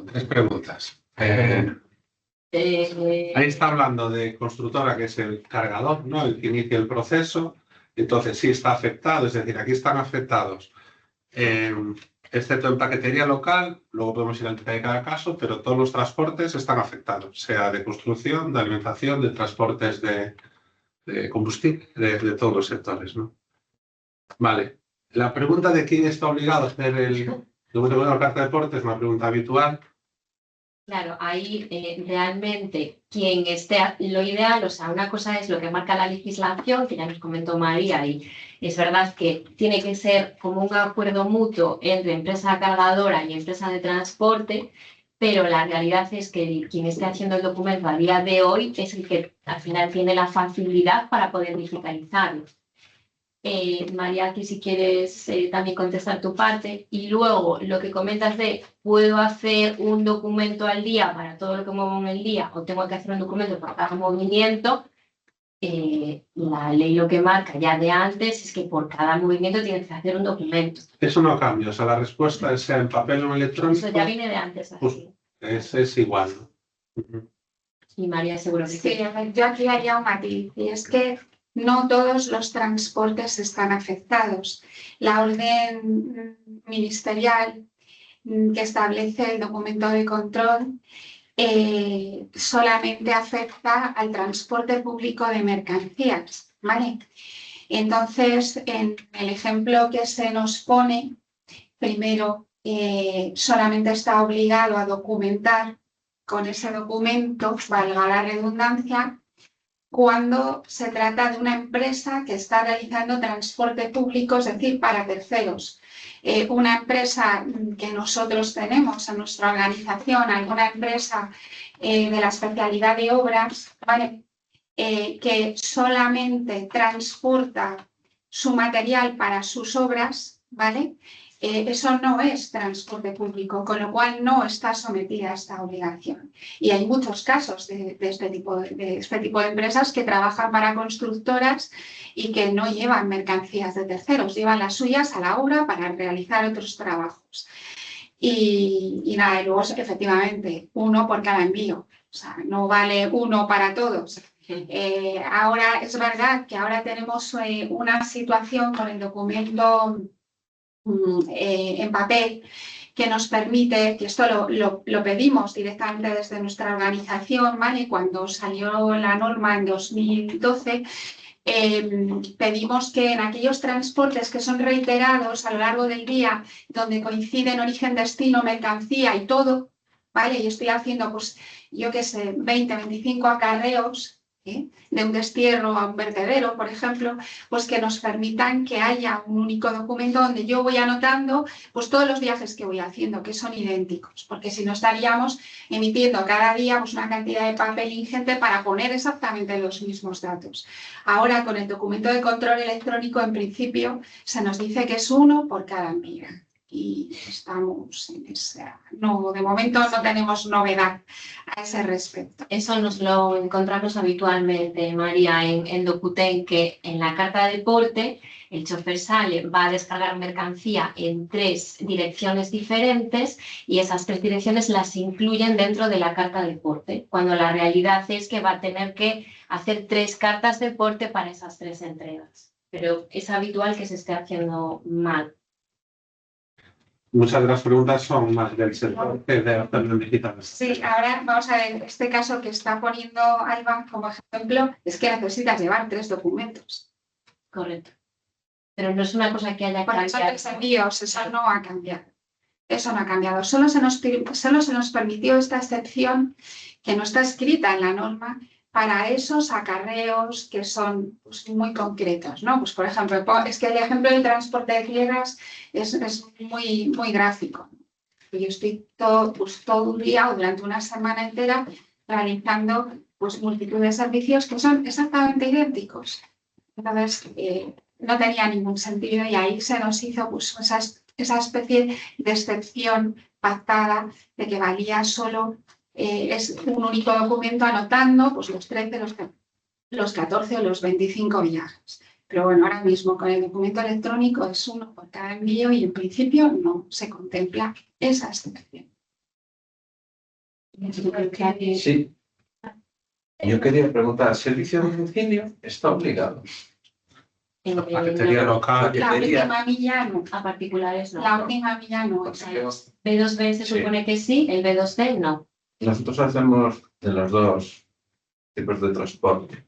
3 preguntas. Ahí está hablando de constructora, que es el cargador, ¿no? El que inicia el proceso. Entonces sí está afectado, es decir, aquí están afectados, excepto en paquetería local, luego podemos ir al detalle de cada caso, pero todos los transportes están afectados, sea de construcción, de alimentación, de transportes de combustible, de todos los sectores, ¿no? Vale. La pregunta de quién está obligado a hacer el documento de la carta de deporte es una pregunta habitual. Claro, ahí realmente quien esté, lo ideal, o sea, una cosa es lo que marca la legislación, que ya nos comentó María, y es verdad que tiene que ser como un acuerdo mutuo entre empresa cargadora y empresa de transporte, pero la realidad es que quien esté haciendo el documento a día de hoy es el que al final tiene la facilidad para poder digitalizarlo. María, aquí si quieres también contestar tu parte. Y luego lo que comentas de ¿puedo hacer un documento al día para todo lo que muevo en el día o tengo que hacer un documento para cada movimiento? La ley lo que marca ya de antes es que por cada movimiento tienes que hacer un documento. Eso no cambia, o sea, la respuesta es sea en papel o en electrónico. Eso ya viene de antes así. Es igual, ¿no? Y María seguro que Sí, a ver, yo aquí haría un matiz, y es que no todos los transportes están afectados. La orden ministerial que establece el documento de control solamente afecta al transporte público de mercancías, ¿vale? Entonces, en el ejemplo que se nos pone, primero solamente está obligado a documentar con ese documento, valga la redundancia, cuando se trata de una empresa que está realizando transporte público, es decir, para terceros. Una empresa que nosotros tenemos en nuestra organización, alguna empresa de la especialidad de obras, ¿vale? Que solamente transporta su material para sus obras, ¿vale? Eso no es transporte público, con lo cual no está sometida a esta obligación. Y hay muchos casos de este tipo de empresas que trabajan para constructoras y que no llevan mercancías de terceros, llevan las suyas a la obra para realizar otros trabajos. Y nada, y luego efectivamente, uno por cada envío, o sea, no vale uno para todos. Ahora es verdad que ahora tenemos una situación con el documento en papel que nos permite, que esto lo pedimos directamente desde nuestra organización, ¿vale? Cuando salió la norma en 2012, pedimos que en aquellos transportes que son reiterados a lo largo del día, donde coinciden origen, destino, mercancía y todo, ¿vale? Y estoy haciendo, pues, yo qué sé, 20, 25 acarreos, de un destierro a un vertedero, por ejemplo, pues que nos permitan que haya un único documento donde yo voy anotando pues todos los viajes que voy haciendo, que son idénticos, porque si no estaríamos emitiendo cada día pues, una cantidad de papel ingente para poner exactamente los mismos datos. Ahora, con el documento de control electrónico, en principio, se nos dice que es uno por cada envío. Y estamos en esa... No, de momento no tenemos novedad a ese respecto. Eso nos lo encontramos habitualmente, María, en Docuten, que en la carta de deporte el chofer sale, va a descargar mercancía en 3 direcciones diferentes y esas 3 direcciones las incluyen dentro de la carta de deporte, cuando la realidad es que va a tener que hacer 3 cartas de deporte para esas 3 entregas. Pero es habitual que se esté haciendo mal. Muchas de las preguntas son más del sector que de hacerlo digital. Sí, ahora vamos a ver, este caso que está poniendo Alba como ejemplo, es que necesitas llevar 3 documentos. Correcto. Pero no es una cosa que haya Porque son cambiado. 3 envíos, eso no ha cambiado. Eso no ha cambiado. Solo se nos permitió esta excepción que no está escrita en la norma para esos acarreos que son pues, muy concretos, ¿no? Pues por ejemplo, es que el ejemplo del transporte de tierras es muy, muy gráfico. Yo estoy todo un día o durante una semana entera realizando pues, multitud de servicios que son exactamente idénticos. Entonces, no tenía ningún sentido y ahí se nos hizo pues, esa especie de excepción pactada de que valía solo es un único documento anotando pues, los 13, los 14 o los 25 viajes. Pero bueno, ahora mismo con el documento electrónico es uno por cada envío y en principio no se contempla esa excepción. Yo creo que Sí. Yo quería preguntar, ¿servicio a domicilio está obligado? en Paquetería local. La Paquetería. última milla no. a particulares no. La última milla no. Porque yo- B2B se Sí. supone que sí, el B2C no. Nosotros hacemos de los dos tipos de transporte.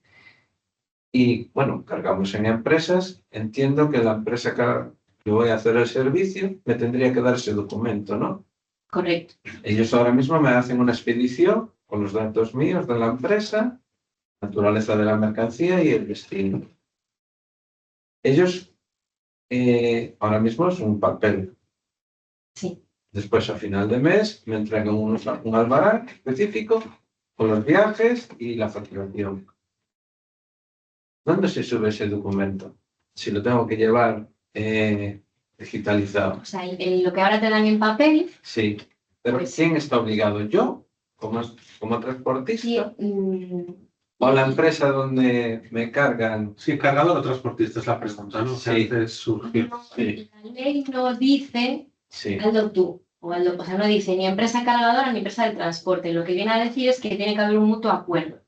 Y bueno, cargamos en empresas. Entiendo que la empresa que voy a hacer el servicio me tendría que dar ese documento, ¿no? Correcto. Ellos ahora mismo me hacen una expedición con los datos míos de la empresa, naturaleza de la mercancía y el destino. Ellos ahora mismo es un papel. Sí. Después, a final de mes, me entregan un albarán específico con los viajes y la facturación. ¿Dónde se sube ese documento? Si lo tengo que llevar digitalizado. O sea, lo que ahora te dan en papel, Sí. Pero Pues- ¿quién está obligado? ¿Yo, como sí, transportista? ¿O la empresa donde me cargan? Sí, cargador o transportista es la pregunta, ¿no? Sí. Que antes surgió. Sí. la ley no dice Sí. hazlo tú. O sea, no dice ni empresa cargadora ni empresa de transporte. Lo que viene a decir es que tiene que haber un mutuo acuerdo.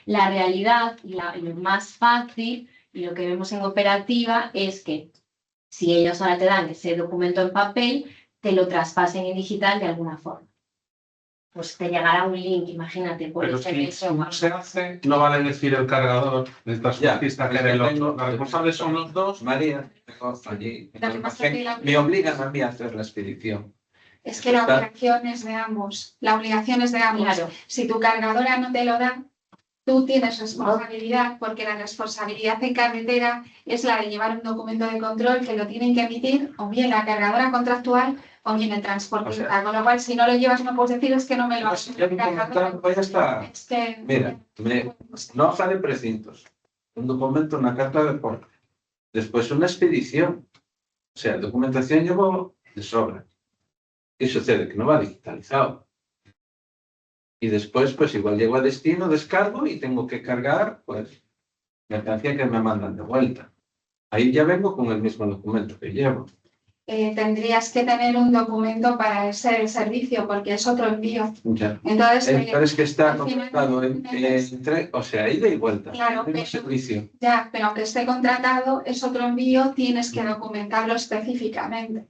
La realidad y lo más fácil y lo que vemos en operativa es que si ellos ahora te dan ese documento en papel, te lo traspasen en digital de alguna forma. Pues te llegará un link, imagínate, por Pero SMS si o no algo. se hace, no vale decir el cargador, el transportista que es era el que otro. tengo- Los responsables son los dos. María, tengo allí. Lo que pasa es que la- Me obligan a mí a hacer la expedición. Es que la obligación es de ambos. La obligación es de ambos. Claro, Si tu cargadora no te lo da, tú tienes responsabilidad, porque la responsabilidad en carretera es la de llevar un documento de control que lo tienen que emitir o bien la cargadora contractual o bien el transportista. O sea- Con lo cual, si no lo llevas, no puedes decir es que no me lo Pues has ya me comentaron, pues ya está. Es que... Mira, no hoja de precintos, un documento, una carta de porte. Después una expedición. O sea, documentación llevo de sobra. ¿Qué sucede? Que no va digitalizado. Y después, pues igual llego a destino, descargo y tengo que cargar, pues, mercancía que me mandan de vuelta. Ahí ya vengo con el mismo documento que llevo. tendrías que tener un documento para ese servicio porque es otro envío. Ya. Entonces, Pero es que está al final, contratado entre, o sea, ida y vuelta. Claro, En un pero- servicio. ya, pero aunque esté contratado, es otro envío, tienes que documentarlo específicamente.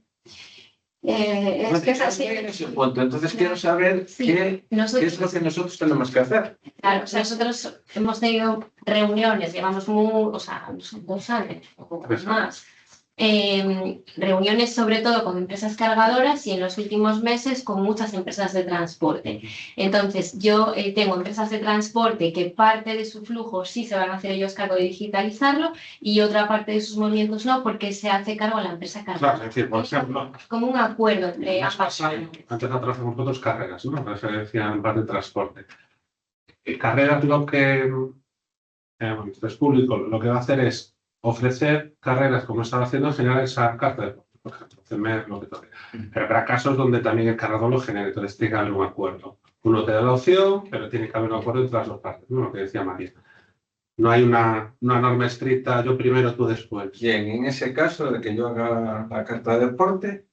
Es que es así. En ese punto. Entonces quiero saber Sí. qué es nosotros, lo que nosotros tenemos que hacer. claro, o sea, nosotros hemos tenido reuniones, llevamos o sea, 2 años o más. Reuniones sobre todo con empresas cargadoras y en los últimos meses con muchas empresas de transporte. Entonces, yo tengo empresas de transporte que parte de su flujo sí se van a hacer ellos cargo de digitalizarlo y otra parte de sus movimientos no, porque se hace cargo la empresa Claro, cargadora. es decir, por ejemplo, Como un acuerdo entre más ambas. pasado, antes de trabajar con nosotros, carreras, ¿no? Referencia en parte de transporte. Carreras lo que, bueno, esto es público, lo que va a hacer es ofrecer carreras como estaba haciendo, generar esa carta de porte, por ejemplo, CEMER, lo que toque. Pero habrá casos donde también el cargador lo genera, entonces tiene que haber un acuerdo. Uno te da la opción, pero tiene que haber un acuerdo entre las dos partes, ¿no? Lo que decía María. No hay una norma estricta, yo primero, tú después. Bien, en ese caso de que yo haga la carta de porte,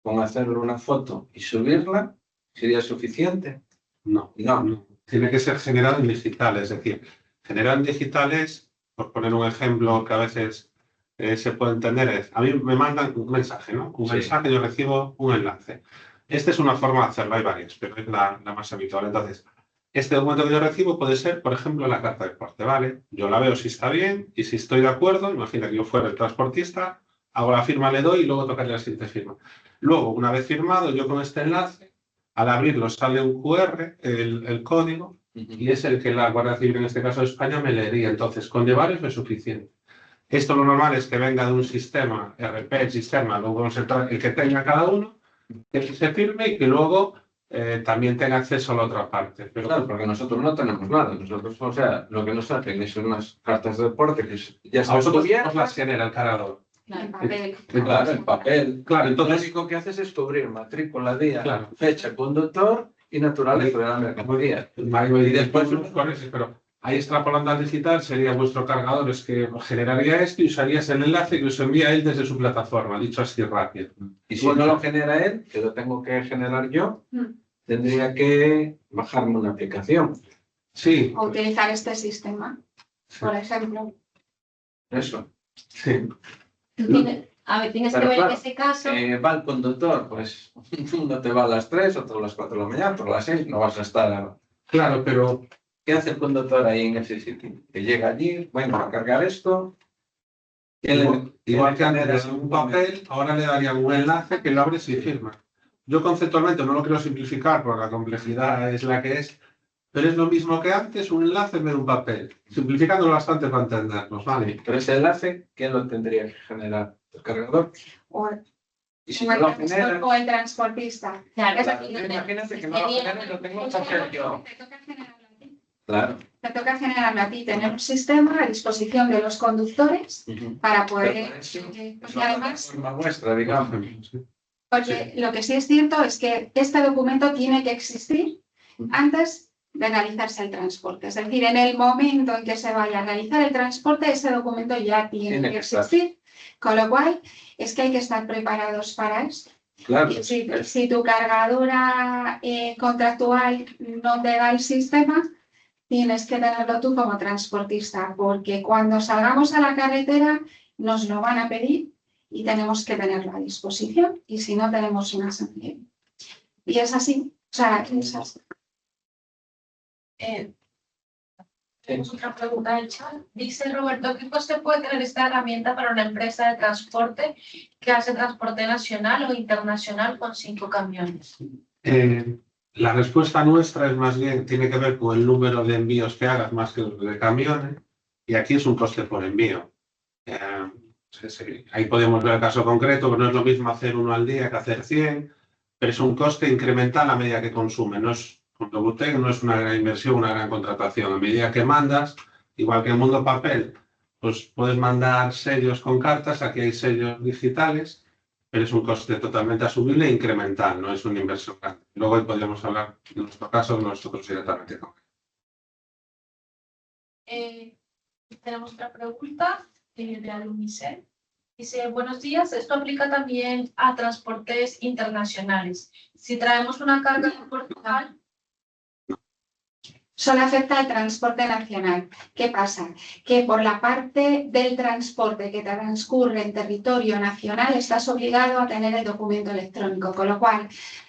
con hacerle una foto y subirla, ¿sería suficiente? No, no. Tiene que ser generado en digital, es decir, generado en digitales, por poner un ejemplo que a veces se puede entender, es, a mí me mandan un mensaje, ¿no? Un Sí. mensaje, yo recibo un enlace. Esta es una forma de hacerlo, hay varias, pero es la más habitual. Entonces, este documento que yo recibo puede ser, por ejemplo, la carta de porte, ¿vale? Yo la veo si está bien y si estoy de acuerdo, imagina que yo fuera el transportista, hago la firma, le doy y luego tocaría la siguiente firma. Luego, una vez firmado, yo con este enlace, al abrirlo sale un QR, el código, y es el que la Guardia Civil, en este caso de España, me leería. Entonces, con llevar eso es suficiente. Esto lo normal es que venga de un sistema, RP, el sistema, luego el que tenga cada uno, que se firme y que luego también tenga acceso a la otra parte. Pero Claro, porque nosotros no tenemos nada. Nosotros, o sea, lo que nos hacen es unas cartas de porte que ya a está vosotros os cubierta. las genera el cargador. El papel. Claro, el papel. Claro, Lo entonces, único que haces es cubrir matrícula, día, Claro. fecha, conductor y naturaleza de la mercancía. y después, después- pero ahí extrapolando al digital sería vuestro cargador, es que generaría esto y usarías el enlace que os envía él desde su plataforma, dicho así rápido. Y si no lo genera él, que lo tengo que generar yo, tendría que bajarme una aplicación. Sí, O utilizar este sistema, por ejemplo. Eso. sí. A ver, tienes que Pero ver claro, en ese caso. va el conductor, pues uno te va a las 3, otro a las 4 de la mañana, otro a las 6, no vas a estar. Claro, pero ¿Qué hace el conductor ahí en ese sitio? Que llega allí, bueno, a cargar esto. igual que antes le daban un papel, ahora le darían un enlace que lo abres y firmas. Yo conceptualmente no lo quiero simplificar porque la complejidad es la que es, pero es lo mismo que antes, un enlace en vez de un papel, simplificándolo bastante para entendernos, ¿vale? Pero ese enlace, ¿quién lo tendría que generar? ¿El cargador? O, Y si no lo genera, o el transportista. Claro, Es claro, decir, imagínate que no lo genera y lo tengo que hacer yo. te toca generarlo a ti. Claro. Te toca generarlo a ti, tener un sistema a disposición de los conductores para poder. Es Y además, forma vuestra, digamos. porque lo que sí es cierto es que este documento tiene que existir antes de realizarse el transporte. Es decir, en el momento en que se vaya a realizar el transporte, ese documento ya tiene que existir. Con lo cual, es que hay que estar preparados para eso. Claro. Y si tu cargadora contractual no te da el sistema, tienes que tenerlo tú como transportista, porque cuando salgamos a la carretera nos lo van a pedir y tenemos que tenerlo a disposición, y si no tenemos una sanción. Y es así, o sea, es así. Tenemos otra pregunta del chat. Dice Roberto, ¿qué coste puede tener esta herramienta para una empresa de transporte que hace transporte nacional o internacional con 5 camiones? La respuesta nuestra es más bien, tiene que ver con el número de envíos que hagas más que los de camiones, y aquí es un coste por envío. Sí. Ahí podemos ver el caso concreto, pero no es lo mismo hacer uno al día que hacer 100, pero es un coste incremental a medida que consume. No es, con Dobutec no es una gran inversión, una gran contratación. A medida que mandas, igual que en el mundo papel, pues puedes mandar sellos con cartas, aquí hay sellos digitales, pero es un coste totalmente asumible e incremental, no es una inversión grande. Luego ahí podríamos hablar, en nuestro caso, nosotros directamente con Tenemos otra pregunta de Alumice. Dice, buenos días, esto aplica también a transportes internacionales. Si traemos una carga de Portugal, Solo afecta al transporte nacional. ¿Qué pasa? Que por la parte del transporte que transcurre en territorio nacional estás obligado a tener el documento electrónico, con lo cual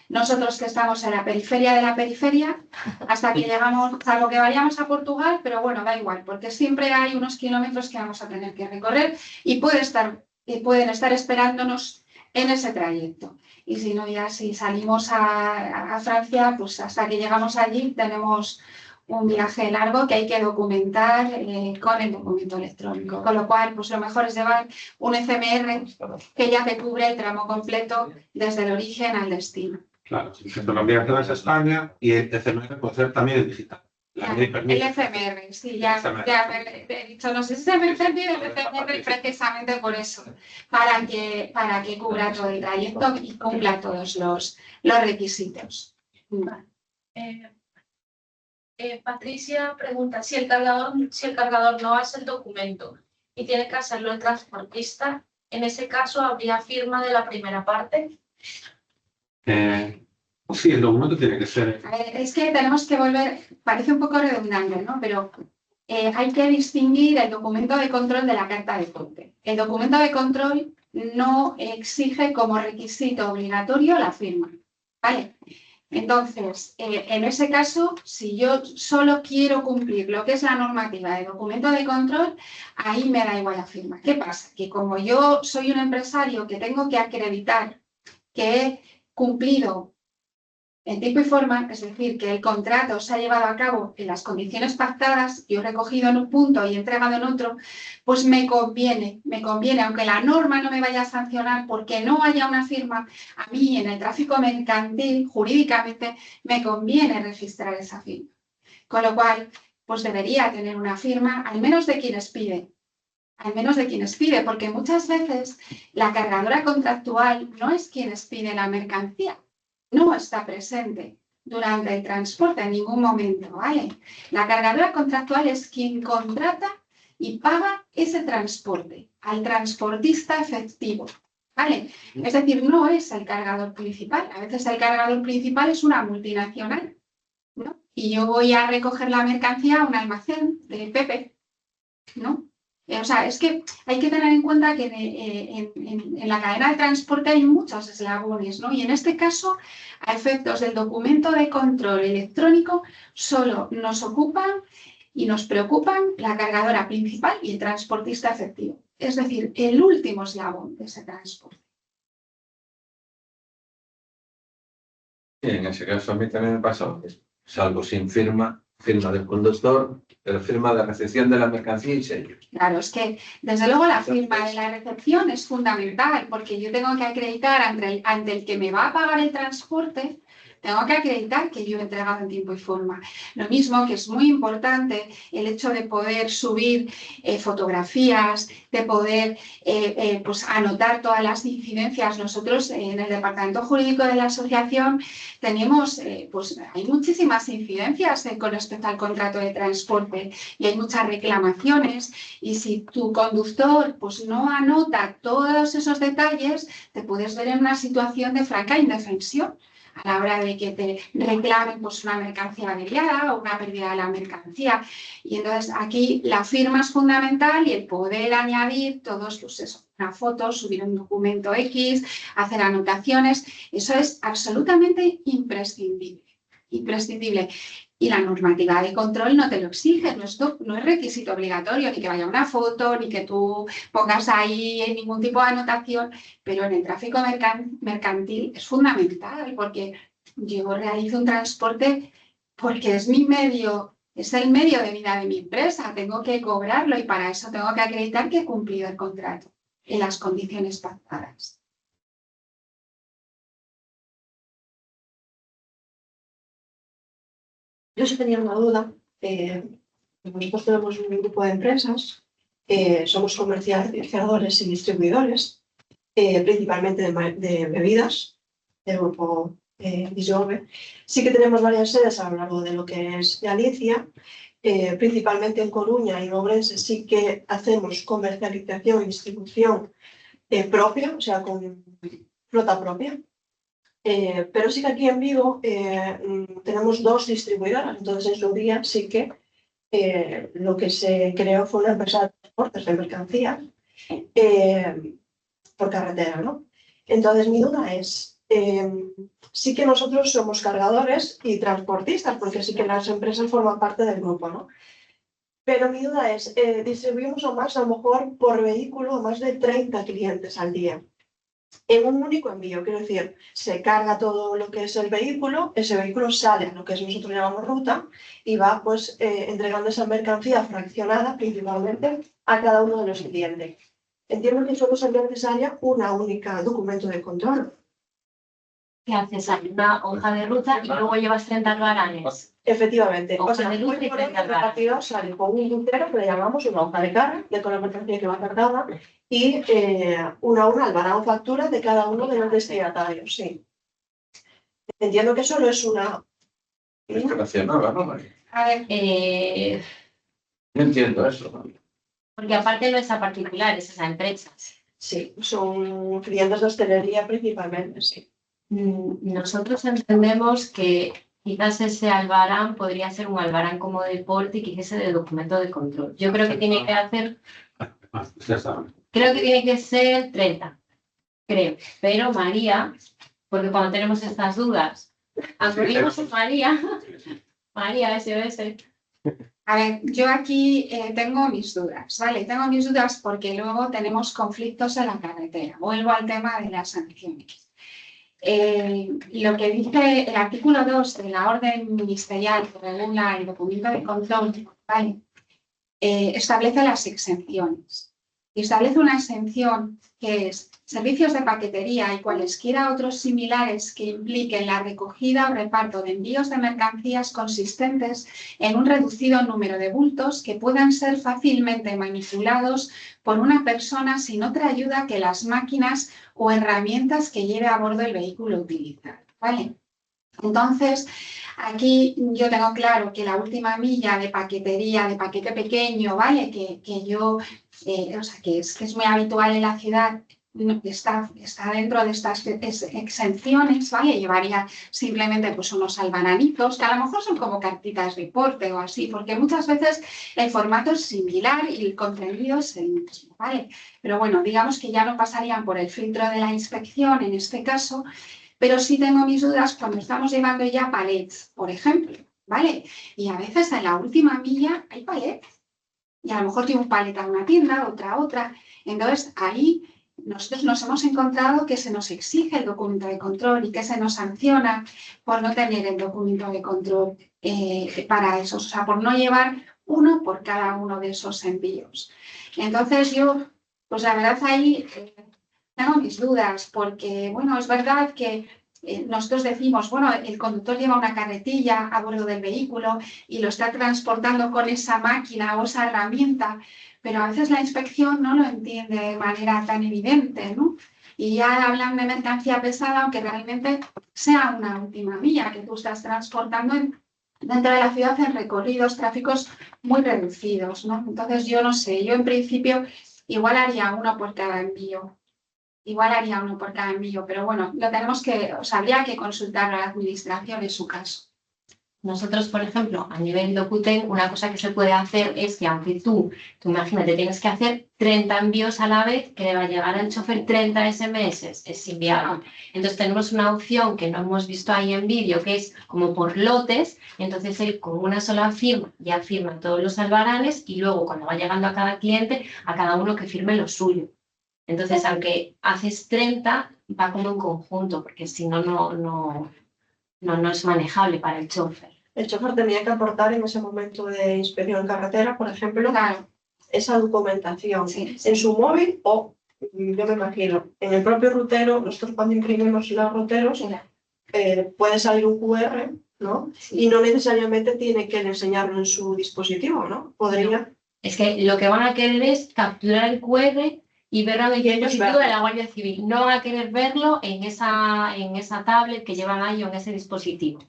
nosotros que estamos en la periferia de la periferia, hasta que llegamos, salvo que vayamos a Portugal, pero bueno, da igual, porque siempre hay unos kilómetros que vamos a tener que recorrer y pueden estar esperándonos en ese trayecto. Y si no, ya si salimos a Francia, pues hasta que llegamos allí tenemos un viaje largo que hay que documentar con el documento electrónico, con lo cual pues lo mejor es llevar un FMR que ya te cubre el tramo completo desde el origen al destino. Claro, si te lo envías a España y el FMR puede ser también en digital. El FMR, sí, ya he dicho, no sé si se me ha entendido el FMR precisamente por eso, para que cubra todo el trayecto y cumpla todos los requisitos. Patricia pregunta, si el cargador no hace el documento y tiene que hacerlo el transportista, ¿en ese caso habría firma de la primera parte? Sí, el documento tiene que ser. A ver, es que tenemos que volver, parece un poco redundante, ¿no? Pero hay que distinguir el documento de control de la carta de porte. El documento de control no exige como requisito obligatorio la firma, ¿vale? Entonces, en ese caso, si yo solo quiero cumplir lo que es la normativa de documento de control, ahí me da igual la firma. ¿Qué pasa? Que como yo soy un empresario que tengo que acreditar que he cumplido en tiempo y forma, es decir, que el contrato se ha llevado a cabo en las condiciones pactadas, yo he recogido en un punto y he entregado en otro, pues me conviene, aunque la norma no me vaya a sancionar porque no haya una firma, a mí en el tráfico mercantil, jurídicamente, me conviene registrar esa firma. Con lo cual, pues debería tener una firma, al menos de quienes piden. Porque muchas veces la cargadora contractual no es quien pide la mercancía. No está presente durante el transporte en ningún momento, ¿vale? La cargadora contractual es quien contrata y paga ese transporte al transportista efectivo, ¿vale? Es decir, no es el cargador principal. A veces el cargador principal es una multinacional, ¿no? Y yo voy a recoger la mercancía a un almacén de Pepe, ¿no? O sea, es que hay que tener en cuenta que en la cadena de transporte hay muchos eslabones, ¿no? Y en este caso, a efectos del documento de control electrónico, solo nos ocupan y nos preocupan la cargadora principal y el transportista efectivo. Es decir, el último eslabón de ese transporte. Y en ese caso a mí también me pasa que salgo sin firma, firma del conductor, pero firma de recepción de la mercancía y sello. Claro, es que desde luego la firma de la recepción es fundamental porque yo tengo que acreditar ante el que me va a pagar el transporte, tengo que acreditar que yo he entregado en tiempo y forma. Lo mismo que es muy importante el hecho de poder subir fotografías, de poder pues anotar todas las incidencias. Nosotros en el departamento jurídico de la asociación tenemos, pues hay muchísimas incidencias con respecto al contrato de transporte y hay muchas reclamaciones y si tu conductor pues no anota todos esos detalles, te puedes ver en una situación de franca indefensión a la hora de que te reclamen pues, una mercancía averiada o una pérdida de la mercancía. Y entonces aquí la firma es fundamental y el poder añadir todos pues eso, una foto, subir un documento X, hacer anotaciones, eso es absolutamente imprescindible. Imprescindible. Y la normativa de control no te lo exige, no es requisito obligatorio, ni que vaya una foto, ni que tú pongas ahí ningún tipo de anotación, pero en el tráfico mercantil es fundamental porque yo realizo un transporte porque es mi medio, es el medio de vida de mi empresa, tengo que cobrarlo y para eso tengo que acreditar que he cumplido el contrato en las condiciones pactadas. Yo sí tenía una duda. Nosotros tenemos un grupo de empresas, somos comercializadores y distribuidores, principalmente de bebidas, del grupo Disjove. Sí que tenemos varias sedes a lo largo de lo que es Galicia, principalmente en Coruña y en Ourense sí que hacemos comercialización y distribución propia, o sea, con flota propia. Pero sí que aquí en Vigo tenemos dos distribuidoras, entonces en su día sí que lo que se creó fue una empresa de transportes de mercancías por carretera, ¿no? Entonces mi duda es, sí que nosotros somos cargadores y transportistas, porque sí que las empresas forman parte del grupo, ¿no? Pero mi duda es, distribuimos a lo mejor por vehículo a más de 30 clientes al día. En un único envío, quiero decir, se carga todo lo que es el vehículo, ese vehículo sale a lo que nosotros llamamos ruta y va pues entregando esa mercancía fraccionada principalmente a cada uno de los clientes. Entiendo que solo sería necesaria una única documento de control. ¿Qué haces? Hay una hoja de ruta y luego llevas 30 albaranes. Efectivamente. Hoja o sea, de ruta y 30 el repartidor sale con un puntero que le llamamos una hoja de carga, de toda la mercancía que va cargada, y una albarán o factura de cada uno de los destinatarios, sí. Entiendo que solo es una... Es relacionada, ¿no, María? A ver, No entiendo eso, ¿no? Porque aparte no es a particulares, es a empresas. Sí, son clientes de hostelería principalmente, sí. Nosotros entendemos que quizás ese albarán podría ser un albarán como deporte y quizás de documento de control. Yo creo que tiene que hacer... Creo que tiene que ser 30, creo. Pero María, porque cuando tenemos estas dudas, acudimos a María SOS. a ver, yo aquí tengo mis dudas, ¿vale? Tengo mis dudas porque luego tenemos conflictos en la carretera. Vuelvo al tema de las sanciones. Lo que dice el artículo 2 de la orden ministerial que regula el documento de control, ¿vale? Establece las exenciones. Y establece una exención que es servicios de paquetería y cualesquiera otros similares que impliquen la recogida o reparto de envíos de mercancías consistentes en un reducido número de bultos que puedan ser fácilmente manipulados por una persona sin otra ayuda que las máquinas o herramientas que lleve a bordo el vehículo utilizado, ¿vale? Entonces, aquí yo tengo claro que la última milla de paquetería, de paquete pequeño, ¿vale? Que yo, o sea, que es muy habitual en la ciudad, está dentro de estas exenciones, ¿vale? Llevaría simplemente pues unos albaranitos, que a lo mejor son como cartitas de porte o así, porque muchas veces el formato es similar y el contenido es el mismo, ¿vale? Pero bueno, digamos que ya no pasarían por el filtro de la inspección en este caso, pero sí tengo mis dudas cuando estamos llevando ya palets, por ejemplo, ¿vale? Y a veces en la última milla hay palets. Y a lo mejor tiene un palet a una tienda, otra a otra. Entonces, ahí nosotros nos hemos encontrado que se nos exige el documento de control y que se nos sanciona por no tener el documento de control para esos, o sea, por no llevar uno por cada uno de esos envíos. Entonces, yo, pues la verdad ahí tengo mis dudas, porque, bueno, es verdad que nosotros decimos, bueno, el conductor lleva una carretilla a bordo del vehículo y lo está transportando con esa máquina o esa herramienta, pero a veces la inspección no lo entiende de manera tan evidente, ¿no? Y ya hablan de mercancía pesada, aunque realmente sea una última milla que tú estás transportando dentro de la ciudad en recorridos, tráficos muy reducidos, ¿no? Entonces yo no sé, yo en principio igual haría uno por cada envío. Igual haría uno por cada envío, pero bueno, lo tenemos que, o sea, habría que consultar a la administración en su caso. Nosotros, por ejemplo, a nivel Docuten, una cosa que se puede hacer es que aunque tú imagínate, tienes que hacer 30 envíos a la vez, que le va a llegar al chofer 30 SMS, es inviable. Entonces tenemos una opción que no hemos visto ahí en vídeo, que es como por lotes, entonces él con una sola firma ya firma todos los albaranes y luego cuando va llegando a cada cliente, a cada uno que firme lo suyo. Entonces, aunque haces 30, va como en conjunto, porque si no, no es manejable para el chofer. El chofer tendría que aportar en ese momento de inspección en carretera, por ejemplo, Claro, esa documentación sí. en su móvil o, yo me imagino, en el propio rutero. Nosotros cuando imprimimos los ruteros puede salir un QR, ¿no? Sí. Y no necesariamente tiene que enseñarlo en su dispositivo, ¿no? Podría... Es que lo que van a querer es capturar el QR y verlo en el dispositivo de la Guardia Civil. No van a querer verlo en esa tablet que llevan ahí o en ese dispositivo.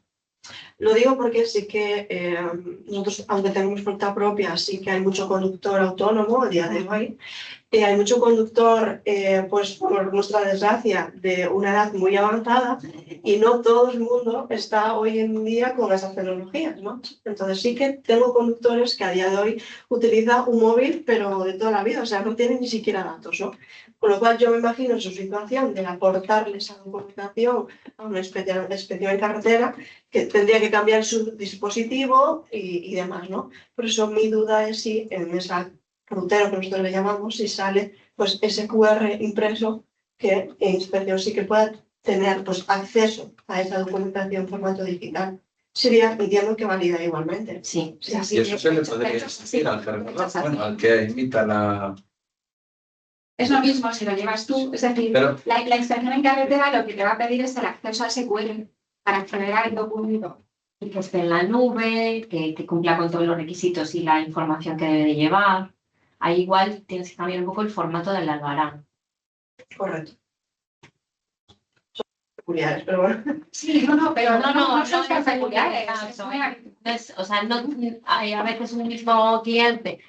Lo digo porque sí que nosotros, aunque tenemos flota propia, sí que hay mucho conductor autónomo a día de hoy. Hay mucho conductor, pues por nuestra desgracia, de una edad muy avanzada y no todo el mundo está hoy en día con esas tecnologías, ¿no? Entonces sí que tengo conductores que a día de hoy utilizan un móvil, pero de toda la vida, o sea, no tienen ni siquiera datos, ¿no? Con lo cual yo me imagino en su situación de aportarles esa documentación a una inspección en carretera, que tendría que cambiar su dispositivo y demás, ¿no? Por eso mi duda es si en esa rutero que nosotros le llamamos, si sale pues ese QR impreso que en inspección sí que pueda tener pues acceso a esa documentación en formato digital. Sería, entiendo que valida igualmente. Sí. Y eso se le podría exigir al cargador, bueno, al que imita la... Es lo mismo si lo llevas tú, es decir, Pero- la inspección en carretera lo que te va a pedir es el acceso a ese QR para acceder al documento. Y que esté en la nube, que cumpla con todos los requisitos y la información que debe de llevar. Ahí igual tienes que cambiar un poco el formato del albarán. Correcto. Son peculiares, pero bueno. Sí, pero no son es peculiares. exacto. O sea, hay a veces un mismo cliente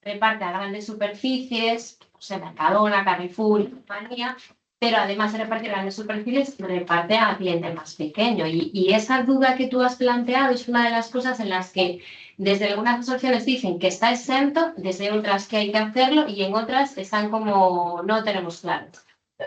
reparte a grandes superficies, o sea, Mercadona, Carrefour y compañía, pero además de repartir a grandes superficies, reparte a cliente más pequeño. Y esa duda que tú has planteado es una de las cosas en las que desde algunas asociaciones dicen que está exento, desde otras que hay que hacerlo y en otras están como no tenemos claro.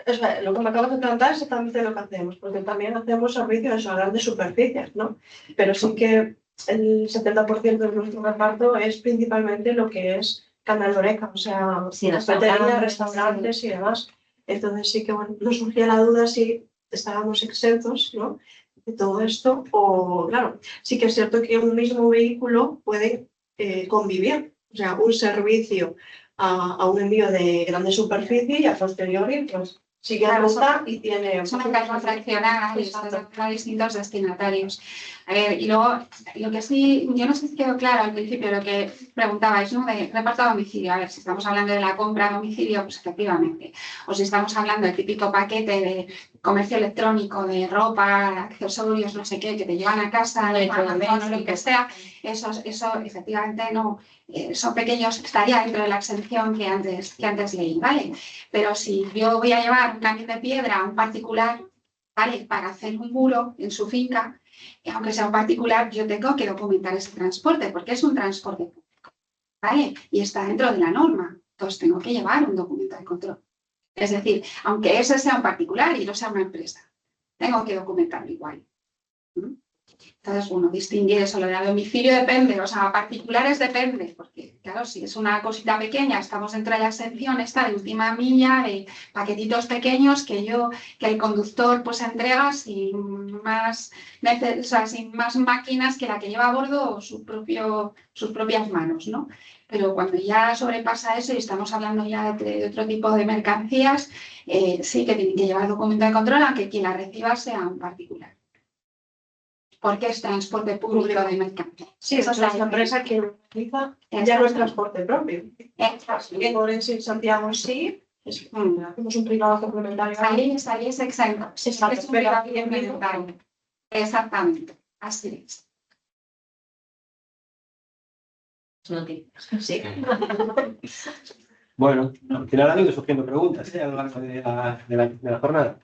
O sea, lo que me acabas de plantear es exactamente lo que hacemos, porque también hacemos servicios a grandes superficies, ¿no? Pero sí que el 70% de nuestro reparto es principalmente lo que es canal Oreca, o sea, Sí, cafeterías, restaurantes y demás. Entonces sí que bueno, nos surgía la duda si estábamos exentos, ¿no?, de todo esto, o claro, sí que es cierto que un mismo vehículo puede convivir, o sea, un servicio a un envío de grande superficie y a posteriori pues sigue a ruta y tiene... Son cargas fraccionadas para distintos destinatarios. A ver, y luego, lo que sí, yo no sé si quedó claro al principio, lo que preguntabais, ¿no? De reparto a domicilio. A ver, si estamos hablando de la compra a domicilio, pues efectivamente. O si estamos hablando del típico paquete de comercio electrónico, de ropa, accesorios, no sé qué, que te llevan a casa, de Amazon o lo que sea, eso efectivamente no, son pequeños, estaría dentro de la exención que antes leí, ¿vale? Pero si yo voy a llevar un camión de piedra a un particular, ¿vale? Para hacer un muro en su finca, aunque sea un particular, yo tengo que documentar ese transporte, porque es un transporte público, ¿vale? Y está dentro de la norma, entonces tengo que llevar un documento de control. Es decir, aunque ese sea un particular y no sea una empresa, tengo que documentarlo igual. Entonces, bueno, distinguir eso, lo de a domicilio depende, o sea, a particulares depende, porque claro, si es una cosita pequeña, estamos dentro de la exención esta de última milla, de paquetitos pequeños que el conductor pues entrega sin más máquinas que la que lleva a bordo sus propias manos, ¿no? Pero cuando ya sobrepasa eso y estamos hablando ya de otro tipo de mercancías, sí que tienen que llevar documento de control, aunque quien la reciba sea un particular. Porque es transporte público de mercancías. Sí, esa es la empresa que utiliza, ya no es transporte propio. Por en Santiago sí, hacemos un privado complementario. Ahí es exento. Es un privado complementario. Exactamente, así es. Sí. Bueno, al final han ido surgiendo preguntas a lo largo de la jornada.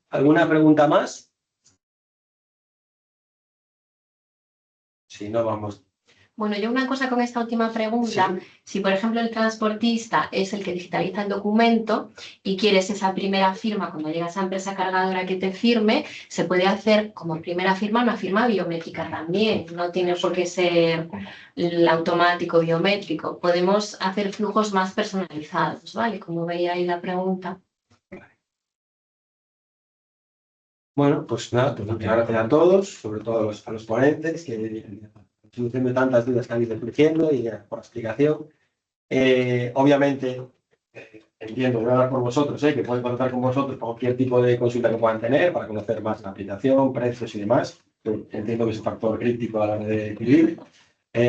¿Alguna pregunta más? Si no, vamos. Bueno, yo una cosa con esta última pregunta, si por ejemplo el transportista es el que digitaliza el documento y quieres esa primera firma cuando llega esa empresa cargadora que te firme, se puede hacer como primera firma una firma biométrica también, no tiene por qué ser el automático biométrico, podemos hacer flujos más personalizados, ¿vale? Como veía ahí la pregunta. Bueno, pues nada, pues muchas gracias a todos, sobre todo a los ponentes, que solución de tantas dudas que han ido surgiendo y por la explicación. Obviamente, entiendo, voy a hablar por vosotros, que pueden contar con vosotros para cualquier tipo de consulta que puedan tener, para conocer más la aplicación, precios y demás. Entiendo que es un factor crítico a la hora de decidir,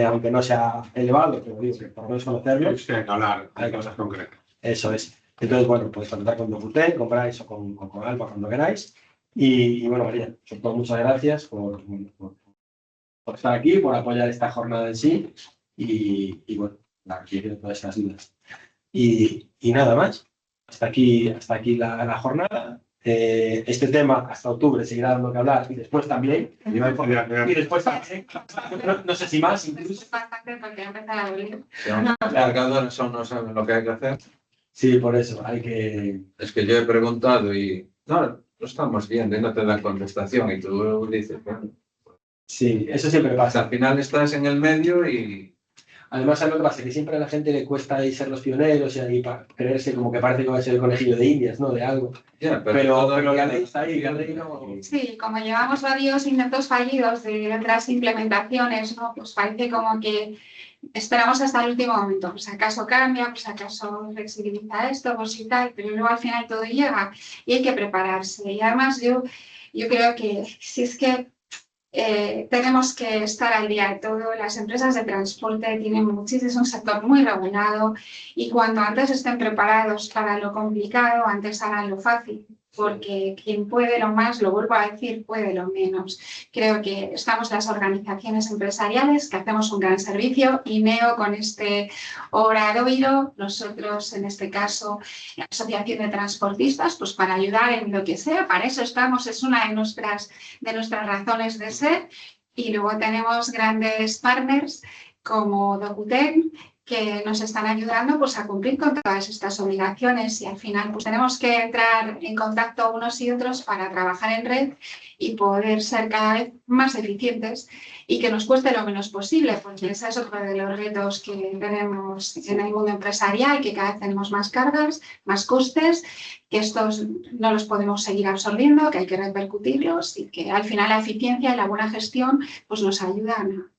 aunque no sea elevado, pero digo que por lo menos conocerlo. Sí, hay que hablar de cosas concretas. Eso es. Entonces, bueno, podéis contactar con Docuten, con Bryce o con Alba cuando queráis. Y bueno, María, sobre todo muchas gracias por estar aquí, por apoyar esta jornada en sí y bueno, aquí de todas estas dudas. Y nada más. Hasta aquí la jornada. Este tema hasta octubre seguirá dando que hablar y después también. Y después también. No sé si más, incluso. Las cargadoras no saben lo que hay que hacer. Sí, por eso hay que. Es que yo he preguntado y no, lo estamos viendo y no te dan contestación y tú dices, bueno. Sí, eso siempre pasa. Al final estás en el medio y. Además, hay otra base que siempre a la gente le cuesta ahí ser los pioneros y ahí creerse como que parece que va a ser el conejillo de Indias, ¿no? De algo. Yeah, pero la ley está ahí, la ley no. Sí, como llevamos varios intentos fallidos de otras implementaciones, ¿no? Pues parece como que esperamos hasta el último momento, pues acaso cambia, pues acaso flexibiliza esto, pues y tal, pero luego al final todo llega y hay que prepararse. Y además yo creo que si es que tenemos que estar al día de todo. Las empresas de transporte tienen es un sector muy regulado y cuanto antes estén preparados para lo complicado, antes hagan lo fácil, porque quien puede lo más, lo vuelvo a decir, puede lo menos. Creo que estamos las organizaciones empresariales que hacemos un gran servicio y NEO con este obradoiro, nosotros en este caso la Asociación de Transportistas, pues para ayudar en lo que sea, para eso estamos, es una de nuestras razones de ser. Y luego tenemos grandes partners como Docuten, que nos están ayudando pues, a cumplir con todas estas obligaciones y al final pues, tenemos que entrar en contacto unos y otros para trabajar en red y poder ser cada vez más eficientes y que nos cueste lo menos posible, porque ese es otro de los retos que tenemos en el mundo empresarial, que cada vez tenemos más cargas, más costes, que estos no los podemos seguir absorbiendo, que hay que repercutirlos y que al final la eficiencia y la buena gestión pues, nos ayudan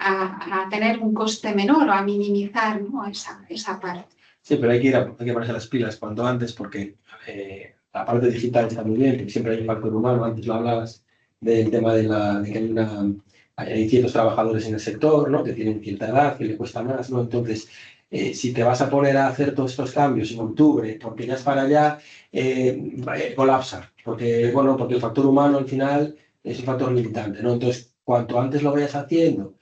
a tener un coste menor o a minimizar, ¿no? esa parte. Sí, pero hay que ponerse las pilas cuanto antes porque la parte digital está muy bien, porque siempre hay un factor humano. Antes lo hablabas del tema de que hay ciertos trabajadores en el sector, ¿no? Que tienen cierta edad, que le cuesta más, ¿no? Entonces, si te vas a poner a hacer todos estos cambios en octubre, porque ya es para allá, colapsa, porque, bueno, porque el factor humano al final es un factor limitante, ¿no? Entonces, cuanto antes lo vayas haciendo,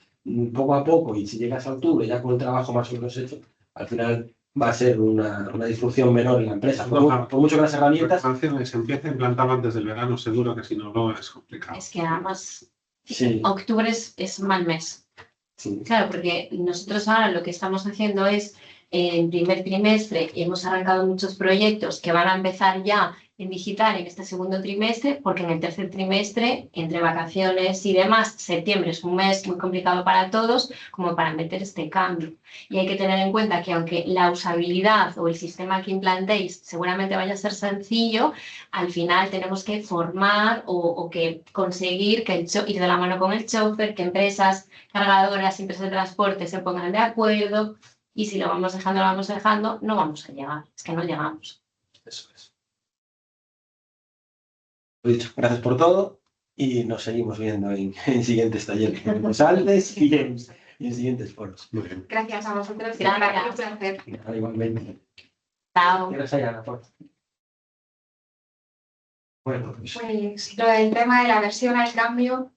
poco a poco, y si llegas a octubre ya con el trabajo más o menos hecho, al final va a ser una disrupción menor en la empresa. Por mucho que las herramientas... Se empieza a implantar antes del verano, seguro que si no, luego es complicado. Es que además Sí, octubre es mal mes. sí. Claro, porque nosotros ahora lo que estamos haciendo es, en primer trimestre, hemos arrancado muchos proyectos que van a empezar ya en digital en este segundo trimestre, porque en el tercer trimestre, entre vacaciones y demás, septiembre es un mes muy complicado para todos, como para meter este cambio. Y hay que tener en cuenta que aunque la usabilidad o el sistema que implantéis seguramente vaya a ser sencillo, al final tenemos que formar o que conseguir que ir de la mano con el chofer, que empresas cargadoras, empresas de transporte se pongan de acuerdo, y si lo vamos dejando, no vamos a llegar, es que no llegamos. Eso es. Lo dicho, gracias por todo y nos seguimos viendo en siguientes talleres, en los Aldes y en siguientes foros. Muy bien. Gracias a vosotros. Gracias. Un placer. Igualmente. Chao. Gracias, Ayana, por... Bueno, pues... Pues lo del tema de la versión al cambio,